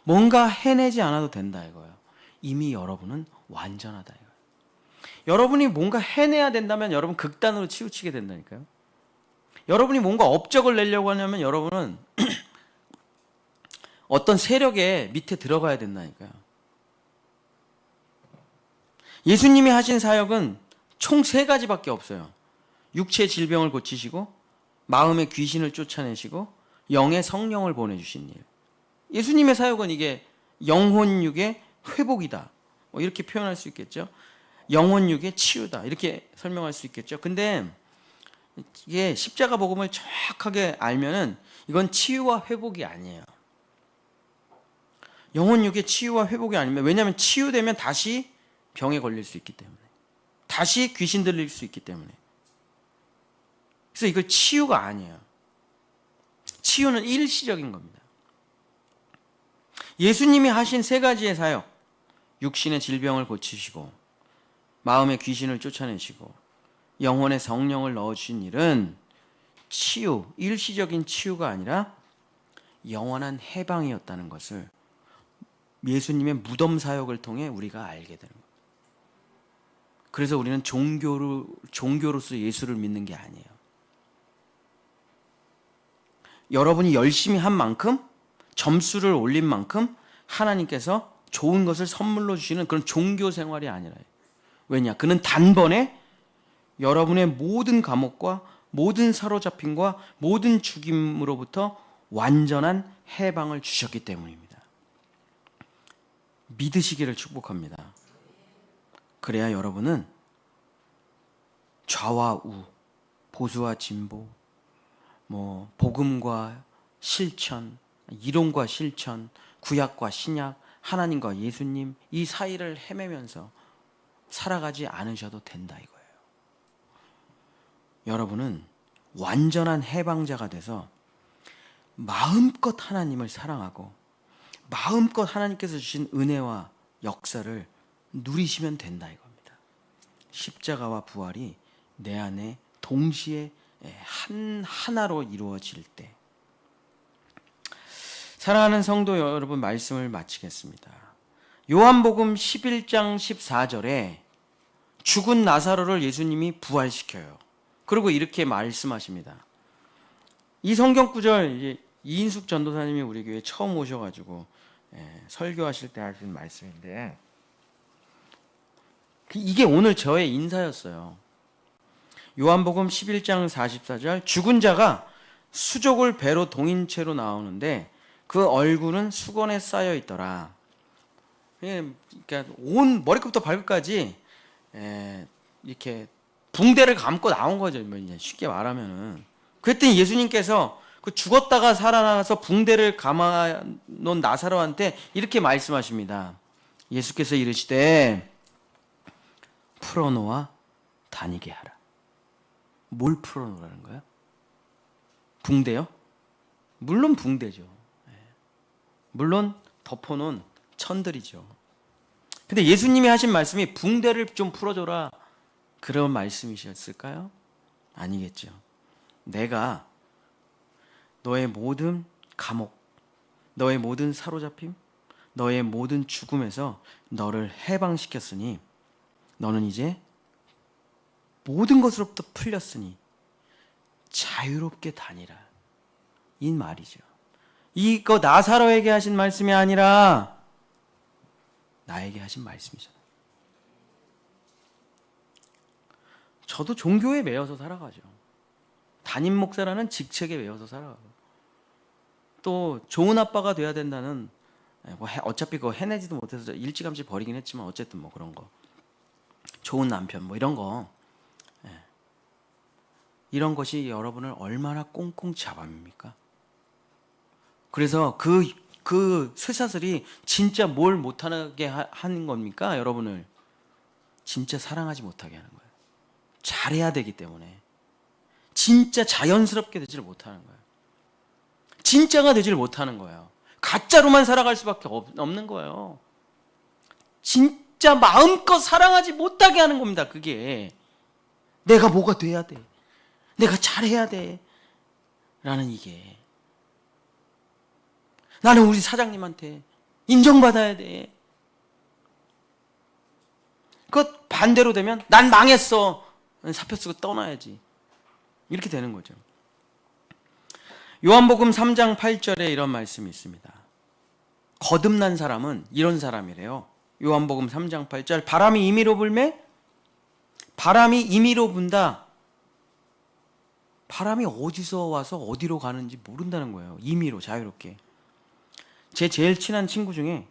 뭔가 해내지 않아도 된다 이거예요. 이미 여러분은 완전하다 이거예요. 여러분이 뭔가 해내야 된다면 여러분 극단으로 치우치게 된다니까요. 여러분이 뭔가 업적을 내려고 하냐면 여러분은 어떤 세력의 밑에 들어가야 된다니까요. 예수님이 하신 사역은 총 3가지밖에 없어요. 육체의 질병을 고치시고 마음의 귀신을 쫓아내시고 영의 성령을 보내주신 일. 예수님의 사역은 이게 영혼육의 회복이다. 이렇게 표현할 수 있겠죠. 영혼육의 치유다. 이렇게 설명할 수 있겠죠. 근데 이게 십자가 복음을 정확하게 알면은 이건 치유와 회복이 아니에요. 영혼육의 치유와 회복이 아니면 왜냐하면 치유되면 다시 병에 걸릴 수 있기 때문에 다시 귀신 들릴 수 있기 때문에 그래서 이걸 치유가 아니에요. 치유는 일시적인 겁니다. 예수님이 하신 세 가지의 사역, 육신의 질병을 고치시고 마음의 귀신을 쫓아내시고 영혼의 성령을 넣어주신 일은 치유, 일시적인 치유가 아니라 영원한 해방이었다는 것을 예수님의 무덤 사역을 통해 우리가 알게 되는 거예요. 그래서 우리는 종교로서 예수를 믿는 게 아니에요. 여러분이 열심히 한 만큼, 점수를 올린 만큼 하나님께서 좋은 것을 선물로 주시는 그런 종교 생활이 아니라요. 왜냐? 그는 단번에 여러분의 모든 감옥과 모든 사로잡힘과 모든 죽임으로부터 완전한 해방을 주셨기 때문입니다. 믿으시기를 축복합니다. 그래야 여러분은 좌와 우, 보수와 진보, 복음과 실천, 이론과 실천, 구약과 신약, 하나님과 예수님 이 사이를 헤매면서 살아가지 않으셔도 된다 이거예요. 여러분은 완전한 해방자가 돼서 마음껏 하나님을 사랑하고 마음껏 하나님께서 주신 은혜와 역사를 누리시면 된다 이겁니다. 십자가와 부활이 내 안에 동시에 하나로 이루어질 때. 사랑하는 성도 여러분, 말씀을 마치겠습니다. 요한복음 11장 14절에 죽은 나사로를 예수님이 부활시켜요. 그리고 이렇게 말씀하십니다. 이 성경 구절 이인숙 전도사님이 우리 교회에 처음 오셔가지고 설교하실 때 하신 말씀인데 이게 오늘 저의 인사였어요. 요한복음 11장 44절 죽은 자가 수족을 배로 동인 채로 나오는데 그 얼굴은 수건에 쌓여 있더라. 그러니까 온 머리끝부터 발끝까지 이렇게 붕대를 감고 나온 거죠. 쉽게 말하면은. 그랬더니 예수님께서 그 죽었다가 살아나서 붕대를 감아 놓은 나사로한테 이렇게 말씀하십니다. 예수께서 이르시되 풀어놓아 다니게 하라. 뭘 풀어놓으라는 거야? 붕대요? 물론 붕대죠. 물론 덮어놓은 천들이죠. 근데 예수님이 하신 말씀이 붕대를 좀 풀어줘라 그런 말씀이셨을까요? 아니겠죠. 내가 너의 모든 감옥, 너의 모든 사로잡힘, 너의 모든 죽음에서 너를 해방시켰으니 너는 이제 모든 것으로부터 풀렸으니 자유롭게 다니라. 이 말이죠. 이거 나사로에게 하신 말씀이 아니라 나에게 하신 말씀이잖아요. 저도 종교에 매여서 살아가죠. 담임 목사라는 직책에 매여서 살아가고 또 좋은 아빠가 돼야 된다는 어차피 그거 해내지도 못해서 일찌감치 버리긴 했지만 어쨌든 그런 거 좋은 남편 이런 거 이런 것이 여러분을 얼마나 꽁꽁 잡아밉니까? 그래서 그 쇠사슬이 진짜 뭘 못하게 하는 겁니까? 여러분을 진짜 사랑하지 못하게 하는 거예요. 잘해야 되기 때문에 진짜 자연스럽게 되지를 못하는 거예요. 진짜가 되지를 못하는 거예요. 가짜로만 살아갈 수밖에 없는 거예요. 진짜 마음껏 사랑하지 못하게 하는 겁니다. 그게 내가 뭐가 돼야 돼, 내가 잘해야 돼 라는 이게 나는 우리 사장님한테 인정받아야 돼. 그 반대로 되면 난 망했어. 사표 쓰고 떠나야지. 이렇게 되는 거죠. 요한복음 3장 8절에 이런 말씀이 있습니다. 거듭난 사람은 이런 사람이래요. 요한복음 3장 8절 바람이 임의로 불매? 바람이 임의로 분다. 바람이 어디서 와서 어디로 가는지 모른다는 거예요. 임의로 자유롭게. 제 제일 친한 친구 중에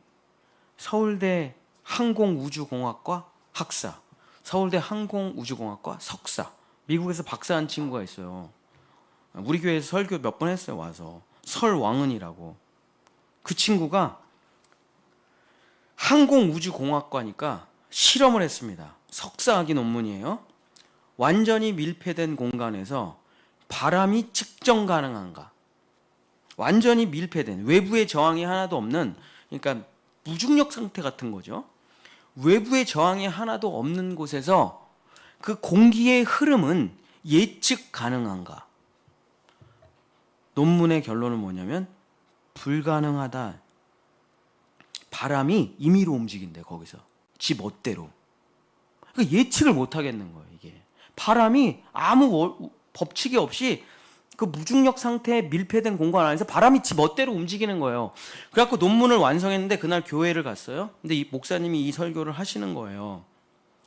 서울대 항공우주공학과 학사, 서울대 항공우주공학과 석사, 미국에서 박사한 친구가 있어요. 우리 교회에서 설교 몇 번 했어요. 와서 설왕은이라고. 그 친구가 항공우주공학과니까 실험을 했습니다. 석사학위 논문이에요. 완전히 밀폐된 공간에서 바람이 측정 가능한가? 완전히 밀폐된 외부의 저항이 하나도 없는 그러니까 무중력 상태 같은 거죠. 외부의 저항이 하나도 없는 곳에서 그 공기의 흐름은 예측 가능한가? 논문의 결론은 뭐냐면 불가능하다. 바람이 임의로 움직인대, 거기서. 지 멋대로. 그러니까 예측을 못 하겠는 거예요, 이게. 바람이 아무 법칙이 없이 그 무중력 상태에 밀폐된 공간 안에서 바람이 지 멋대로 움직이는 거예요. 그래갖고 논문을 완성했는데 그날 교회를 갔어요. 근데 이 목사님이 이 설교를 하시는 거예요.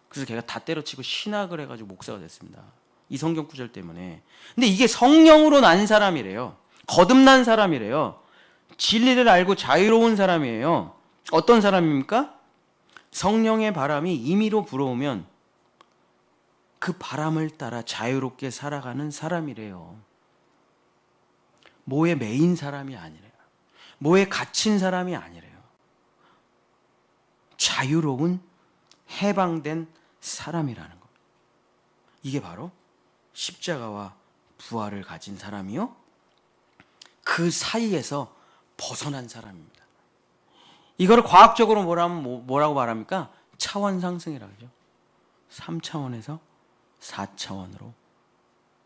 그래서 걔가 다 때려치고 신학을 해가지고 목사가 됐습니다. 이 성경 구절 때문에. 근데 이게 성령으로 난 사람이래요. 거듭난 사람이래요. 진리를 알고 자유로운 사람이에요. 어떤 사람입니까? 성령의 바람이 임의로 불어오면 그 바람을 따라 자유롭게 살아가는 사람이래요. 뭐에 매인 사람이 아니래요. 뭐에 갇힌 사람이 아니래요. 자유로운 해방된 사람이라는 겁니다. 이게 바로 십자가와 부활을 가진 사람이요, 그 사이에서 벗어난 사람입니다. 이거를 과학적으로 뭐라고 말합니까? 차원 상승이라고 하죠. 3차원에서 4차원으로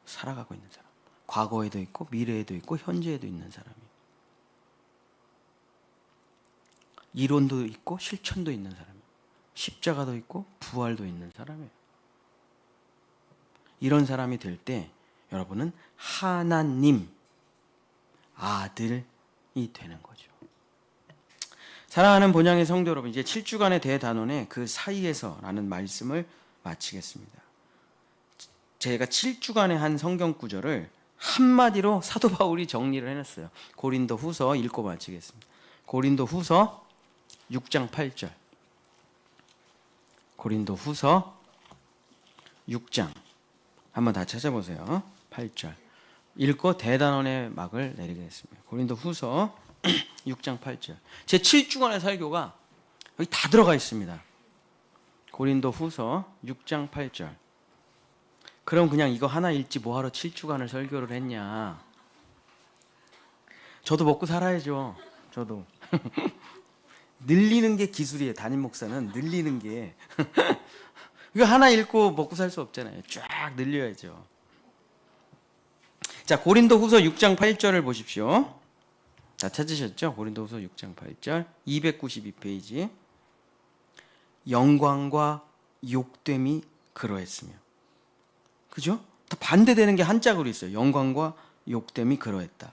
살아가고 있는 사람. 과거에도 있고 미래에도 있고 현재에도 있는 사람이. 이론도 있고 실천도 있는 사람이에요. 십자가도 있고 부활도 있는 사람이에요. 이런 사람이 될 때 여러분은 하나님 아들이 되는 거죠. 사랑하는 본향의 성도 여러분, 이제 7주간의 대단원의 그 사이에서라는 말씀을 마치겠습니다. 제가 7주간의 한 성경 구절을 한마디로 사도 바울이 정리를 해놨어요. 고린도 후서 읽고 마치겠습니다. 고린도 후서 6장 8절. 고린도 후서 6장 한번 다 찾아보세요. 8절 읽고 대단원의 막을 내리겠습니다. 고린도 후서 6장 8절. 제 7주간의 설교가 여기 다 들어가 있습니다. 고린도 후서 6장 8절. 그럼 그냥 이거 하나 읽지 뭐하러 7주간을 설교를 했냐. 저도 먹고 살아야죠. 저도. 늘리는 게 기술이에요. 담임 목사는 늘리는 게. 이거 하나 읽고 먹고 살 수 없잖아요. 쫙 늘려야죠. 자, 고린도 후서 6장 8절을 보십시오. 다 찾으셨죠? 고린도 후서 6장 8절 292페이지. 영광과 욕됨이 그러했으며. 그죠? 다 반대되는 게 한 짝으로 있어요. 영광과 욕됨이 그러했다.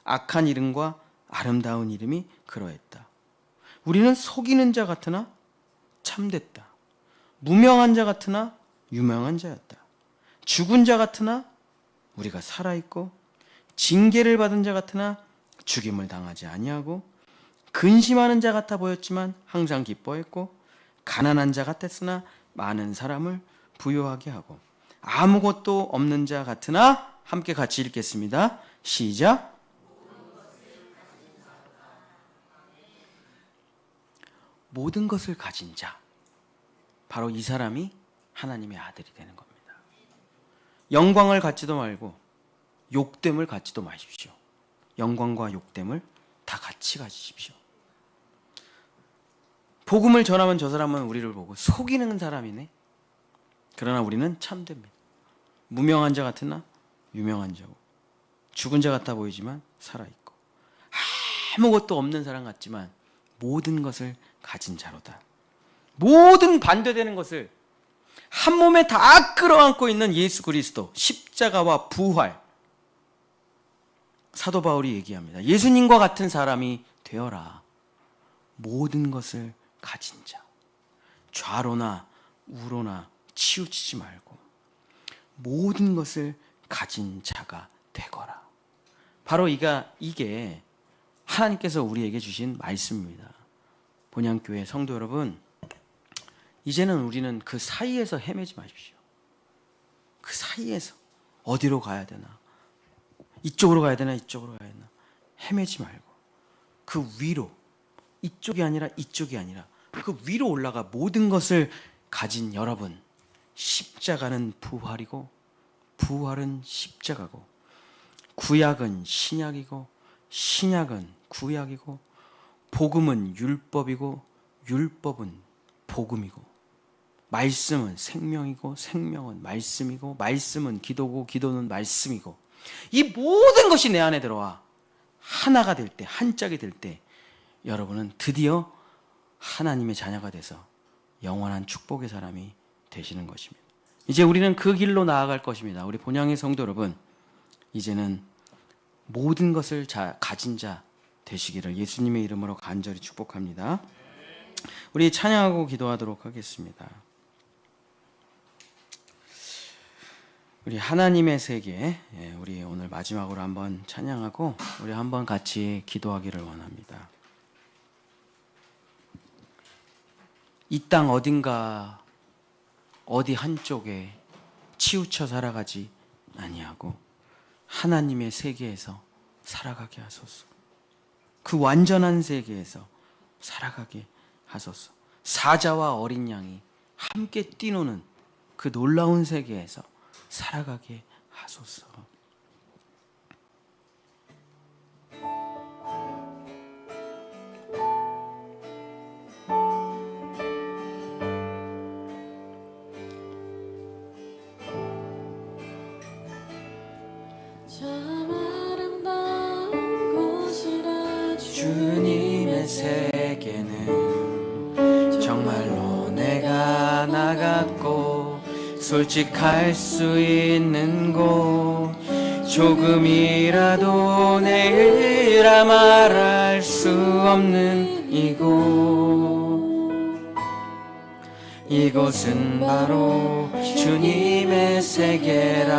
악한 이름과 아름다운 이름이 그러했다. 우리는 속이는 자 같으나 참됐다. 무명한 자 같으나 유명한 자였다. 죽은 자 같으나 우리가 살아있고, 징계를 받은 자 같으나 죽임을 당하지 아니하고, 근심하는 자 같아 보였지만 항상 기뻐했고, 가난한 자 같았으나 많은 사람을 부유하게 하고, 아무것도 없는 자 같으나, 함께 같이 읽겠습니다. 시작. 모든 것을 가진 자, 바로 이 사람이 하나님의 아들이 되는 겁니다. 영광을 갖지도 말고 욕됨을 갖지도 마십시오. 영광과 욕됨을 다 같이 가지십시오. 복음을 전하면 저 사람은 우리를 보고 속이는 사람이네. 그러나 우리는 참됩니다. 무명한 자 같으나 유명한 자고, 죽은 자 같아 보이지만 살아있고, 아무것도 없는 사람 같지만 모든 것을 가진 자로다. 모든 반대되는 것을 한 몸에 다 끌어안고 있는 예수 그리스도, 십자가와 부활. 사도 바울이 얘기합니다. 예수님과 같은 사람이 되어라. 모든 것을 가진 자. 좌로나 우로나 치우치지 말고 모든 것을 가진 자가 되거라. 바로 이게 하나님께서 우리에게 주신 말씀입니다. 본향교회 성도 여러분, 이제는 우리는 그 사이에서 헤매지 마십시오. 그 사이에서 어디로 가야 되나, 이쪽으로 가야 되나 이쪽으로 가야 되나 헤매지 말고 그 위로, 이쪽이 아니라 이쪽이 아니라 그 위로 올라가 모든 것을 가진 여러분, 십자가는 부활이고 부활은 십자가고, 구약은 신약이고 신약은 구약이고, 복음은 율법이고 율법은 복음이고 말씀은 생명이고 생명은 말씀이고 말씀은 기도고 기도는 말씀이고 이 모든 것이 내 안에 들어와 하나가 될 때, 한 짝이 될 때 여러분은 드디어 하나님의 자녀가 돼서 영원한 축복의 사람이 되시는 것입니다. 이제 우리는 그 길로 나아갈 것입니다. 우리 본향의 성도 여러분, 이제는 모든 것을 가진 자 되시기를 예수님의 이름으로 간절히 축복합니다. 우리 찬양하고 기도하도록 하겠습니다. 우리 하나님의 세계, 우리 오늘 마지막으로 한번 찬양하고 우리 한번 같이 기도하기를 원합니다. 이 땅 어딘가 어디 한쪽에 치우쳐 살아가지 아니하고 하나님의 세계에서 살아가게 하소서. 그 완전한 세계에서 살아가게 하소서. 사자와 어린 양이 함께 뛰노는 그 놀라운 세계에서 살아가게 하소서. 참 아름다운 곳이라 주님의 세계는 정말로 내가 나갔고 솔직할 수 있는 곳, 조금이라도 내가 말할 수 없는 이곳은 바로 주님의 세계라.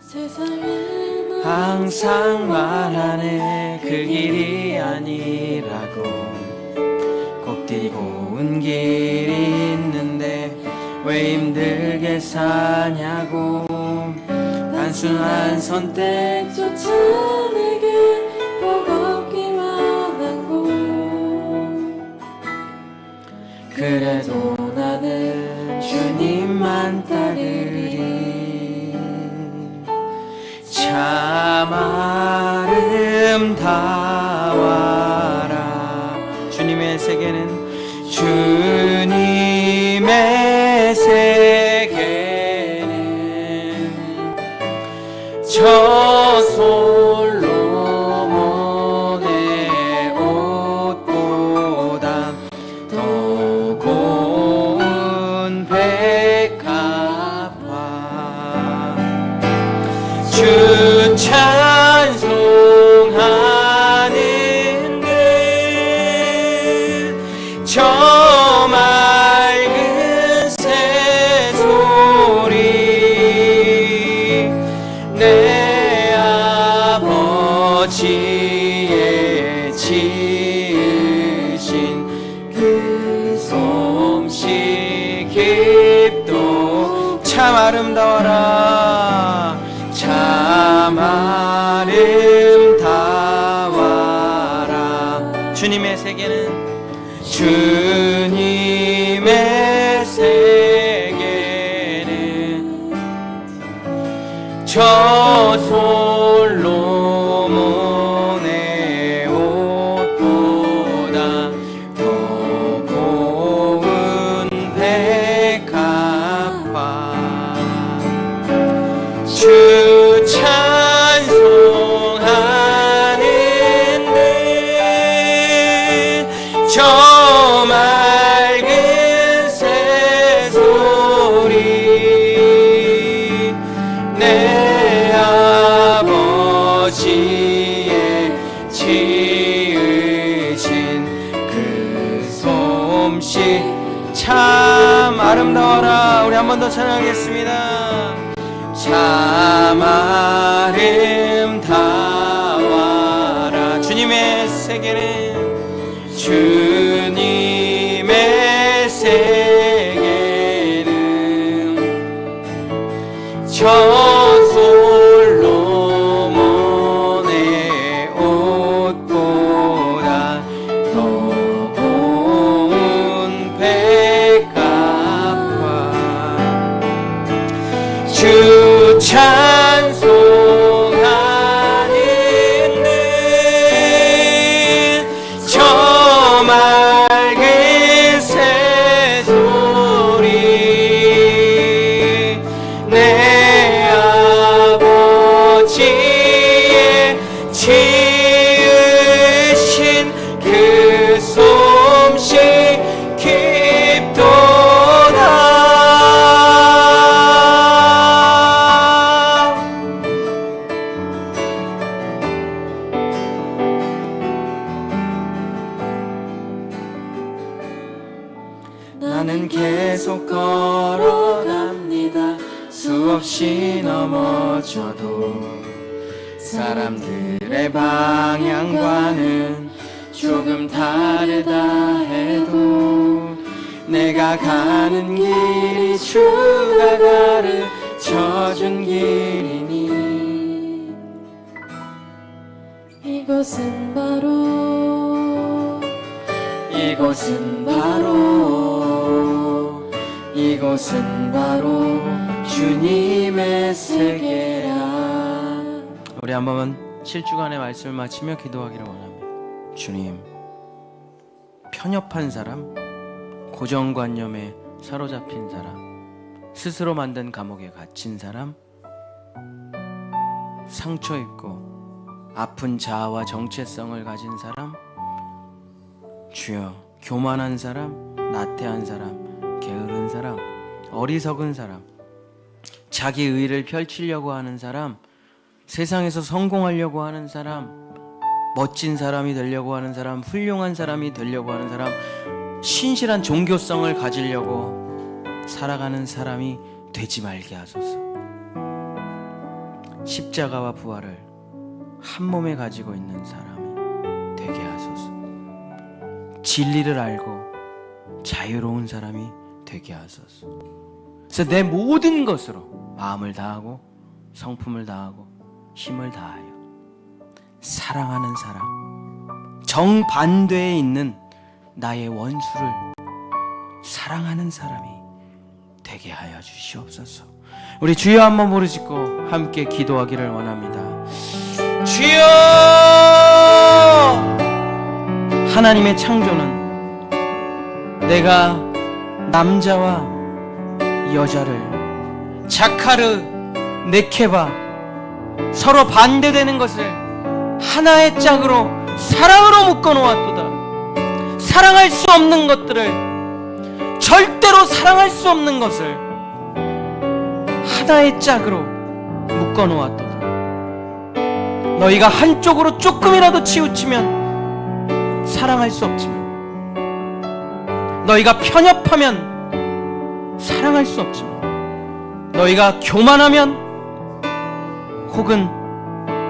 세상에 항상 말하네 그 길이 아니라고. 곱디고 온 길이 있는데 왜 힘들게 사냐고. 단순한 선택조차 내게 버겁기만 한 곳. 그래도 나는 주님만 따르리. 참 아름다워라. 주님의 세계는 주님의 세계는 저 솔로몬의 옷보다 더 고운 백합화. 주 찬송하는 저 맑은 새소리 내 아버지의 지으신 그 솜씨 깊도 참 아름다워라. 참 아름다워라. 주님의 세계는 주님의 세계는 저 솔로몬의 옷보다 더 고운 백합화. 주 찬송하는 저 맑은 새소리 내 아버지의 지으신 그 솜씨 참 아름다워라. 우리 한 번 더 찬양하겠습니다. 참 아름다워라. 주님의 세계는 주님의 세계는 저 솔로몬의 옷보다 더 고운 백합화. 주 찬송하는 없이 넘어져도 사람들의 방향과는 조금 다르다 해도 내가 가는 길이 주가 가르쳐준 길이니 이곳은 바로 주님의 세계라. 우리 한 번만 7주간의 말씀을 마치며 기도하기를 원합니다. 주님, 편협한 사람, 고정관념에 사로잡힌 사람, 스스로 만든 감옥에 갇힌 사람, 상처 입고 아픈 자아와 정체성을 가진 사람, 주여, 교만한 사람, 나태한 사람, 게으른 사람, 어리석은 사람, 자기 의를 펼치려고 하는 사람, 세상에서 성공하려고 하는 사람, 멋진 사람이 되려고 하는 사람, 훌륭한 사람이 되려고 하는 사람, 신실한 종교성을 가지려고 살아가는 사람이 되지 말게 하소서. 십자가와 부활을 한 몸에 가지고 있는 사람이 되게 하소서. 진리를 알고 자유로운 사람이 되게 하소서. 그래서 내 모든 것으로 마음을 다하고 성품을 다하고 힘을 다하여 사랑하는 사람, 정반대에 있는 나의 원수를 사랑하는 사람이 되게 하여 주시옵소서. 우리 주여 한번 부르짖고 함께 기도하기를 원합니다. 주여! 하나님의 창조는 내가 남자와 여자를, 자카르, 네케바, 서로 반대되는 것을 하나의 짝으로 사랑으로 묶어 놓았도다. 사랑할 수 없는 것들을, 절대로 사랑할 수 없는 것을 하나의 짝으로 묶어 놓았도다. 너희가 한쪽으로 조금이라도 치우치면 사랑할 수 없지만, 너희가 편협하면 사랑할 수 없지만, 너희가 교만하면 혹은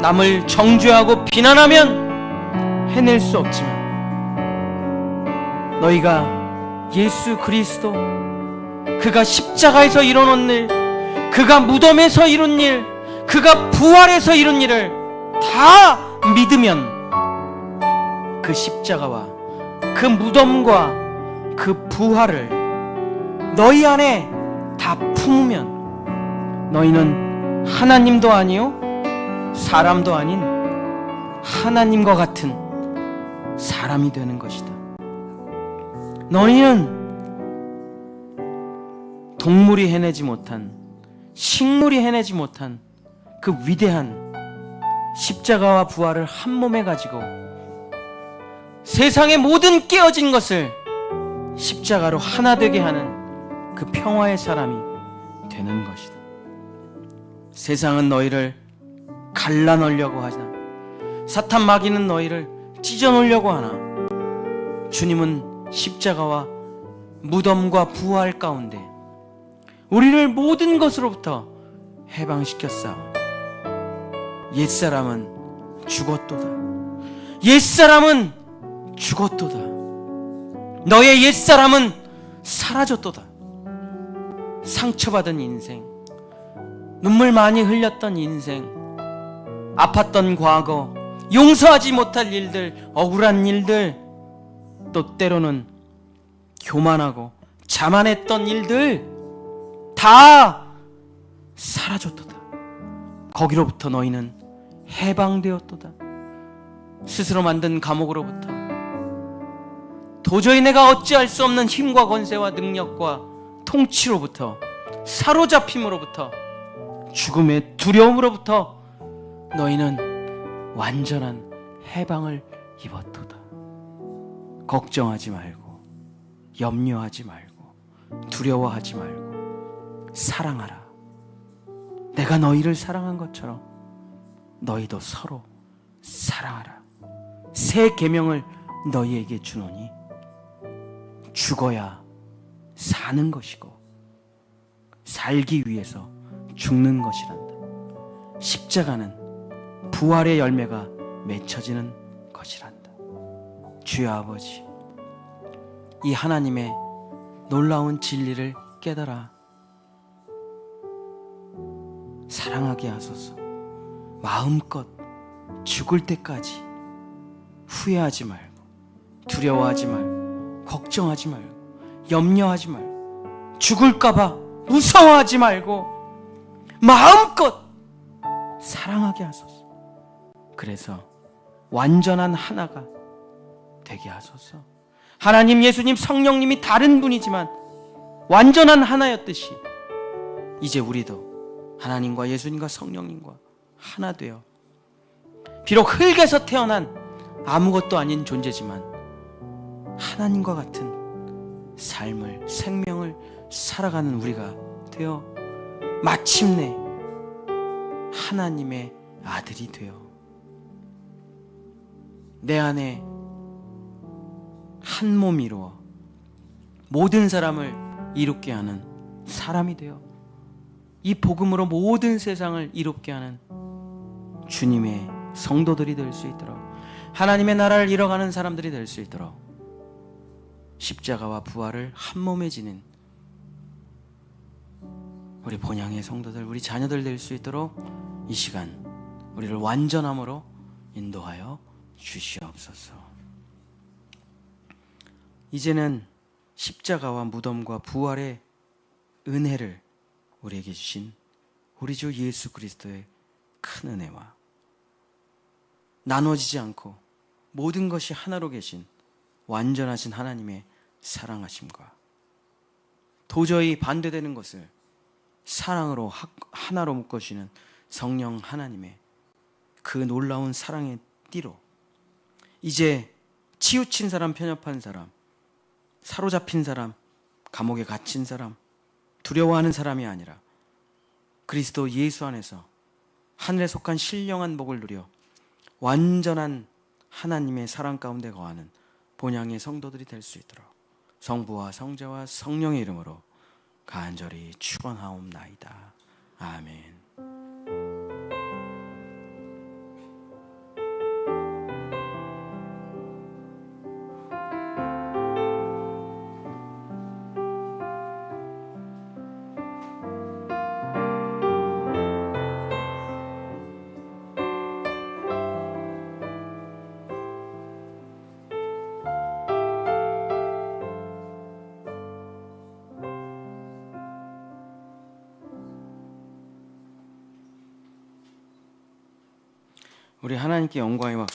남을 정죄하고 비난하면 해낼 수 없지만, 너희가 예수 그리스도, 그가 십자가에서 이뤄놓은 일, 그가 무덤에서 이룬 일, 그가 부활해서 이룬 일을 다 믿으면, 그 십자가와 그 무덤과 그 부활을 너희 안에 다 품으면 너희는 하나님도 아니요 사람도 아닌 하나님과 같은 사람이 되는 것이다. 너희는 동물이 해내지 못한, 식물이 해내지 못한 그 위대한 십자가와 부활을 한 몸에 가지고 세상의 모든 깨어진 것을 십자가로 하나 되게 하는 그 평화의 사람이 되는 것이다. 세상은 너희를 갈라놓으려고 하나, 사탄 마귀는 너희를 찢어놓으려고 하나, 주님은 십자가와 무덤과 부활 가운데 우리를 모든 것으로부터 해방시켰사오니 옛사람은 죽었도다. 옛사람은 죽었도다. 너의 옛사람은 사라졌도다. 상처받은 인생, 눈물 많이 흘렸던 인생, 아팠던 과거, 용서하지 못할 일들, 억울한 일들, 또 때로는 교만하고 자만했던 일들 다 사라졌도다. 거기로부터 너희는 해방되었도다. 스스로 만든 감옥으로부터, 도저히 내가 어찌할 수 없는 힘과 권세와 능력과 통치로부터, 사로잡힘으로부터, 죽음의 두려움으로부터 너희는 완전한 해방을 입었도다. 걱정하지 말고, 염려하지 말고, 두려워하지 말고 사랑하라. 내가 너희를 사랑한 것처럼 너희도 서로 사랑하라. 새 계명을 너희에게 주노니 죽어야 사는 것이고 살기 위해서 죽는 것이란다. 십자가는 부활의 열매가 맺혀지는 것이란다. 주여 아버지, 이 하나님의 놀라운 진리를 깨달아 사랑하게 하소서. 마음껏 죽을 때까지 후회하지 말고, 두려워하지 말고, 걱정하지 말고, 염려하지 말고, 죽을까봐 무서워하지 말고 마음껏 사랑하게 하소서. 그래서 완전한 하나가 되게 하소서. 하나님, 예수님, 성령님이 다른 분이지만 완전한 하나였듯이 이제 우리도 하나님과 예수님과 성령님과 하나 되어 비록 흙에서 태어난 아무것도 아닌 존재지만 하나님과 같은 삶을, 생명을 살아가는 우리가 되어 마침내 하나님의 아들이 되어 내 안에 한 몸 이루어 모든 사람을 이롭게 하는 사람이 되어 이 복음으로 모든 세상을 이롭게 하는 주님의 성도들이 될 수 있도록, 하나님의 나라를 이뤄가는 사람들이 될 수 있도록 십자가와 부활을 한 몸에 지닌 우리 본향의 성도들, 우리 자녀들 될 수 있도록 이 시간 우리를 완전함으로 인도하여 주시옵소서. 이제는 십자가와 무덤과 부활의 은혜를 우리에게 주신 우리 주 예수 그리스도의 큰 은혜와 나눠지지 않고 모든 것이 하나로 계신 완전하신 하나님의 사랑하심과 도저히 반대되는 것을 사랑으로 하나로 묶어주시는 성령 하나님의 그 놀라운 사랑의 띠로 이제 치우친 사람, 편협한 사람, 사로잡힌 사람, 감옥에 갇힌 사람, 두려워하는 사람이 아니라 그리스도 예수 안에서 하늘에 속한 신령한 복을 누려 완전한 하나님의 사랑 가운데 거하는 본향의 성도들이 될 수 있도록 성부와 성자와 성령의 이름으로 간절히 축원하옵나이다. 아멘. 우리 하나님께 영광의 박수